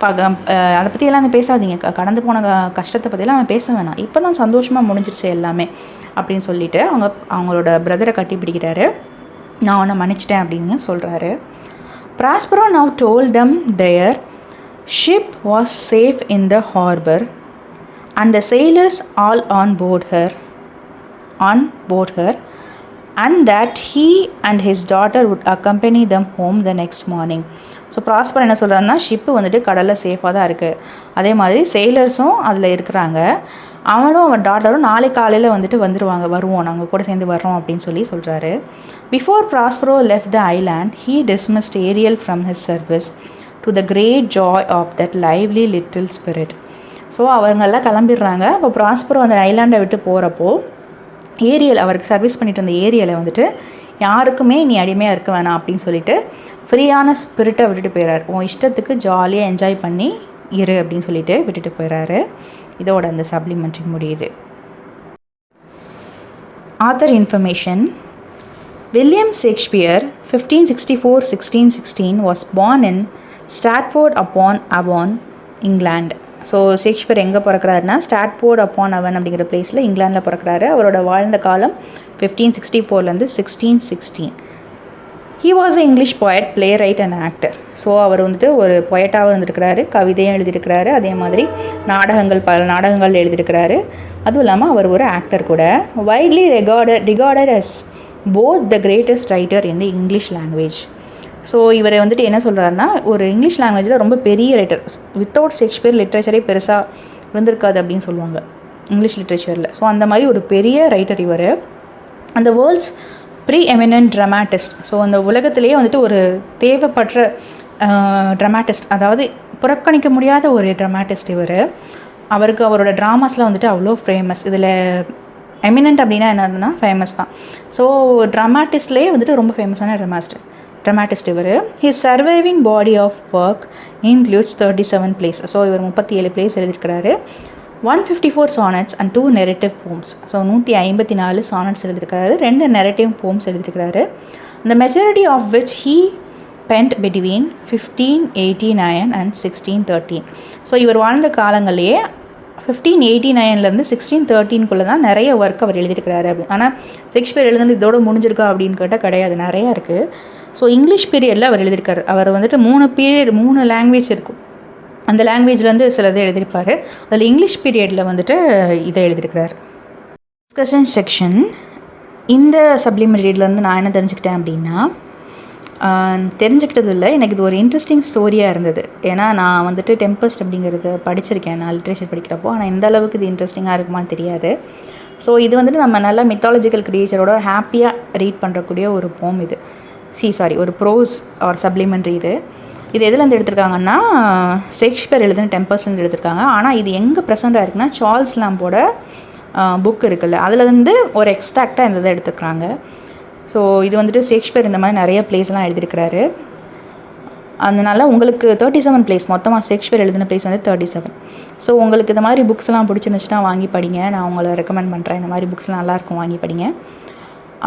அதை பற்றியெல்லாம் பேசாதீங்க, கடந்து போன கஷ்டத்தை பற்றியெல்லாம் அவன் பேச வேணாம், இப்போ தான் சந்தோஷமாக முடிஞ்சிருச்சு எல்லாமே அப்படின்னு சொல்லிவிட்டு அவங்களோட பிரதரை கட்டி பிடிக்கிறாரு. நான் உன்னை மன்னிச்சிட்டேன் அப்படின்னு சொல்கிறாரு. Prospero now told them their ship was safe in the harbor and the sailors all on board her, and that he and his daughter would accompany them home the next morning. So prosper என்ன சொல்கிறாருன்னா, ship வந்துட்டு கடலில் சேஃபாக தான் இருக்குது, அதே மாதிரி செயிலர்ஸும் அதில் இருக்கிறாங்க, அவனும் அவன் டாட்டரும் நாளை காலையில் வந்துட்டு வருவோம், நாங்கள் கூட சேர்ந்து வர்றோம் அப்படின்னு சொல்கிறாரு. Before Prospero left the island, he dismissed Ariel from his service, to the great joy of that lively little spirit. So அவங்கெல்லாம் கிளம்பிடுறாங்க. அப்போ ப்ராஸ்பரோ அந்த ஐலாண்டை விட்டு போகிறப்போ ஏரியல், அவருக்கு சர்வீஸ் பண்ணிட்டு இருந்த ஏரியலை வந்துட்டு யாருக்குமே நீ அடிமையாக இருக்க வேணாம் அப்படின்னு சொல்லிட்டு ஃப்ரீயான ஸ்பிரிட்டை விட்டுட்டு போயிடுறாரு. உன் இஷ்டத்துக்கு ஜாலியாக என்ஜாய் பண்ணி இரு அப்படின்னு சொல்லிட்டு விட்டுட்டு போயிடுறாரு. இதோட அந்த சப்ளிமெண்ட்ரி முடியுது. Author information. William Shakespeare, 1564-1616, was born in Stratford upon Avon, England. So Shakespeare எங்கே பிறக்கிறாருன்னா, ஸ்டாட்ஃபோர்ட் அப்பான் அவன் அப்படிங்கிற பிளேஸில் இங்கிலாண்டில் பிறக்கிறாரு. அவரோட வாழ்ந்த காலம் 1564 1616. He was an English poet, playwright and actor. So அவர் வந்துட்டு ஒரு பொயட்டாகவும் இருந்திருக்கிறாரு, கவிதையும் எழுதியிருக்கிறாரு, அதே மாதிரி பல நாடகங்கள் எழுதியிருக்கிறாரு. அதுவும் இல்லாமல் அவர் ஒரு ஆக்டர் கூட. Widely regarded as both the greatest writer in the English language. So இவர் வந்துட்டு என்ன சொல்கிறாருன்னா, ஒரு இங்கிலீஷ் லாங்குவேஜில் ரொம்ப பெரிய ரைட்டர். வித்தவுட் ஷேக்ஸ்பியர் லிட்ரேச்சரே பெருசாக இருந்திருக்காது அப்படின்னு சொல்லுவாங்க இங்கிலீஷ் லிட்ரேச்சரில். ஸோ அந்த மாதிரி ஒரு பெரிய ரைட்டர் இவர். அந்த world's preeminent dramatist. So அந்த உலகத்திலேயே வந்துட்டு ஒரு தேவைப்படுற ட்ராமாட்டிஸ்ட், அதாவது புறக்கணிக்க முடியாத ஒரு ட்ராமாட்டிஸ்ட் இவர். அவரோட ட்ராமாஸ்லாம் வந்துட்டு அவ்வளோ ஃபேமஸ். இதில் எமினன்ட் அப்படின்னா என்னதுன்னா ஃபேமஸ் தான். ஸோ ட்ராமாட்டிஸ்ட்லேயே வந்துட்டு ரொம்ப ஃபேமஸான ட்ராமாட்டிஸ்ட் இவர். His surviving body of work includes 37 plays. So இவர் 37 plays எழுதியிருக்கிறாரு. 154 sonnets and 2 narrative poems. So 154 sonnets எழுதியிருக்கிறாரு, 2 narrative poems எழுதியிருக்கிறாரு. The majority of which he penned between 1589 and 1613. So இவர் வாழ்ந்த காலங்களையே 1589 1613 தான் நிறைய ஒர்க் அவர் எழுதியிருக்கிறாரு. ஆனால் ஷேக்ஸ்பியர் எழுதுனது இதோடு முடிஞ்சிருக்கா அப்படின்னு கேட்டால் கிடையாது, நிறையா இருக்குது. ஸோ இங்கிலீஷ் பீரியடில் அவர் எழுதியிருக்காரு. அவர் வந்துட்டு 3 லாங்குவேஜ் இருக்கும், அந்த லாங்குவேஜ்லேருந்து சிலதை எழுதியிருப்பார். அதில் இங்கிலீஷ் பீரியடில் வந்துட்டு இதை எழுதியிருக்கிறார். Discussion section. இந்த சப்ளிமெண்ட்ரியிலேருந்து நான் என்ன தெரிஞ்சுக்கிட்டேன் அப்படின்னா, தெரிஞ்சுக்கிட்டது இல்லை, எனக்கு இது ஒரு இன்ட்ரெஸ்டிங் ஸ்டோரியாக இருந்தது. ஏன்னா நான் வந்துட்டு டெம்பஸ்ட் அப்படிங்கிறத படிச்சிருக்கேன் நான் லிட்ரேச்சர் படிக்கிறப்போ, ஆனால் எந்த அளவுக்கு இது இன்ட்ரெஸ்டிங்காக இருக்குமான்னு தெரியாது. ஸோ இது வந்துட்டு நம்ம நல்லா மித்தாலஜிக்கல் க்ரியேச்சரோட ஹாப்பியாக ரீட் பண்ணுறக்கூடிய ஒரு போம் இது. ஒரு ப்ரோஸ் ஆர் சப்ளிமெண்ட்ரி இது எதுலேருந்து எடுத்திருக்காங்கன்னா ஷேக்ஸ்பியர் எழுதுன டெம்பஸ்ட்லேருந்து எடுத்திருக்காங்க. ஆனால் இது எங்கே ப்ரெசென்ட் ஆயிருக்குன்னா சார்ல்ஸ் லாம்போட புக் இருக்குல்ல, அதுலேருந்து ஒரு எக்ஸ்ட்ராக்டாக இந்த இதை எடுத்துக்கிறாங்க. ஸோ இது வந்துட்டு ஷேக்ஸ்பியர் இந்த மாதிரி நிறைய பிளேஸ்லாம் எழுதியிருக்கிறாரு. அதனால் உங்களுக்கு 37 பிளேஸ், மொத்தமாக ஷேக்ஸ்பியர் எழுதின பிளேஸ் வந்து 37. ஸோ உங்களுக்கு இந்த மாதிரி புக்ஸ்லாம் பிடிச்சிருந்துச்சுன்னா வாங்கி படிங்க. நான் உங்களை ரெக்கமெண்ட் பண்ணுறேன். இந்த மாதிரி புக்ஸ்லாம் நல்லாயிருக்கும், வாங்கி படிங்க.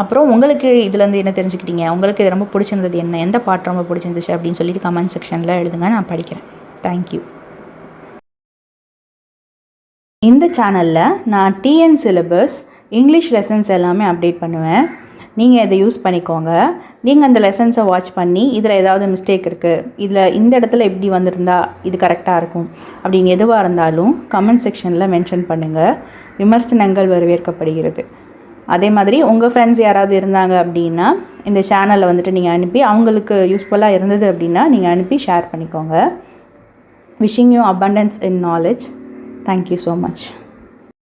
அப்புறம் உங்களுக்கு இதுலேருந்து என்ன தெரிஞ்சுக்கிட்டீங்க, உங்களுக்கு இது ரொம்ப பிடிச்சிருந்தது என்ன, எந்த பாட்டு ரொம்ப பிடிச்சிருந்துச்சு அப்படின்னு சொல்லிட்டு கமெண்ட் செக்ஷனில் எழுதுங்க, நான் படிக்கிறேன். தேங்க்யூ. இந்த சேனலில் நான் டிஎன் சிலபஸ் இங்கிலீஷ் லெசன்ஸ் எல்லாமே அப்டேட் பண்ணுவேன். நீங்கள் இதை யூஸ் பண்ணிக்கோங்க. நீங்கள் அந்த லெசன்ஸை வாட்ச் பண்ணி இதில் ஏதாவது மிஸ்டேக் இருக்குது, இதில் இந்த இடத்துல எப்படி வந்திருந்தா இது கரெக்டாக இருக்கும் அப்படின்னு எதுவாக இருந்தாலும் கமெண்ட் செக்ஷனில் மென்ஷன் பண்ணுங்கள். விமர்சனங்கள் வரவேற்கப்படுகிறது. அதே மாதிரி உங்கள் ஃப்ரெண்ட்ஸ் யாராவது இருந்தாங்க அப்படின்னா இந்த சேனலில் வந்துட்டு நீங்கள் அனுப்பி, அவங்களுக்கு யூஸ்ஃபுல்லாக இருந்தது அப்படின்னா நீங்கள் அனுப்பி ஷேர் பண்ணிக்கோங்க. Wishing you abundance in knowledge. Thank you so much.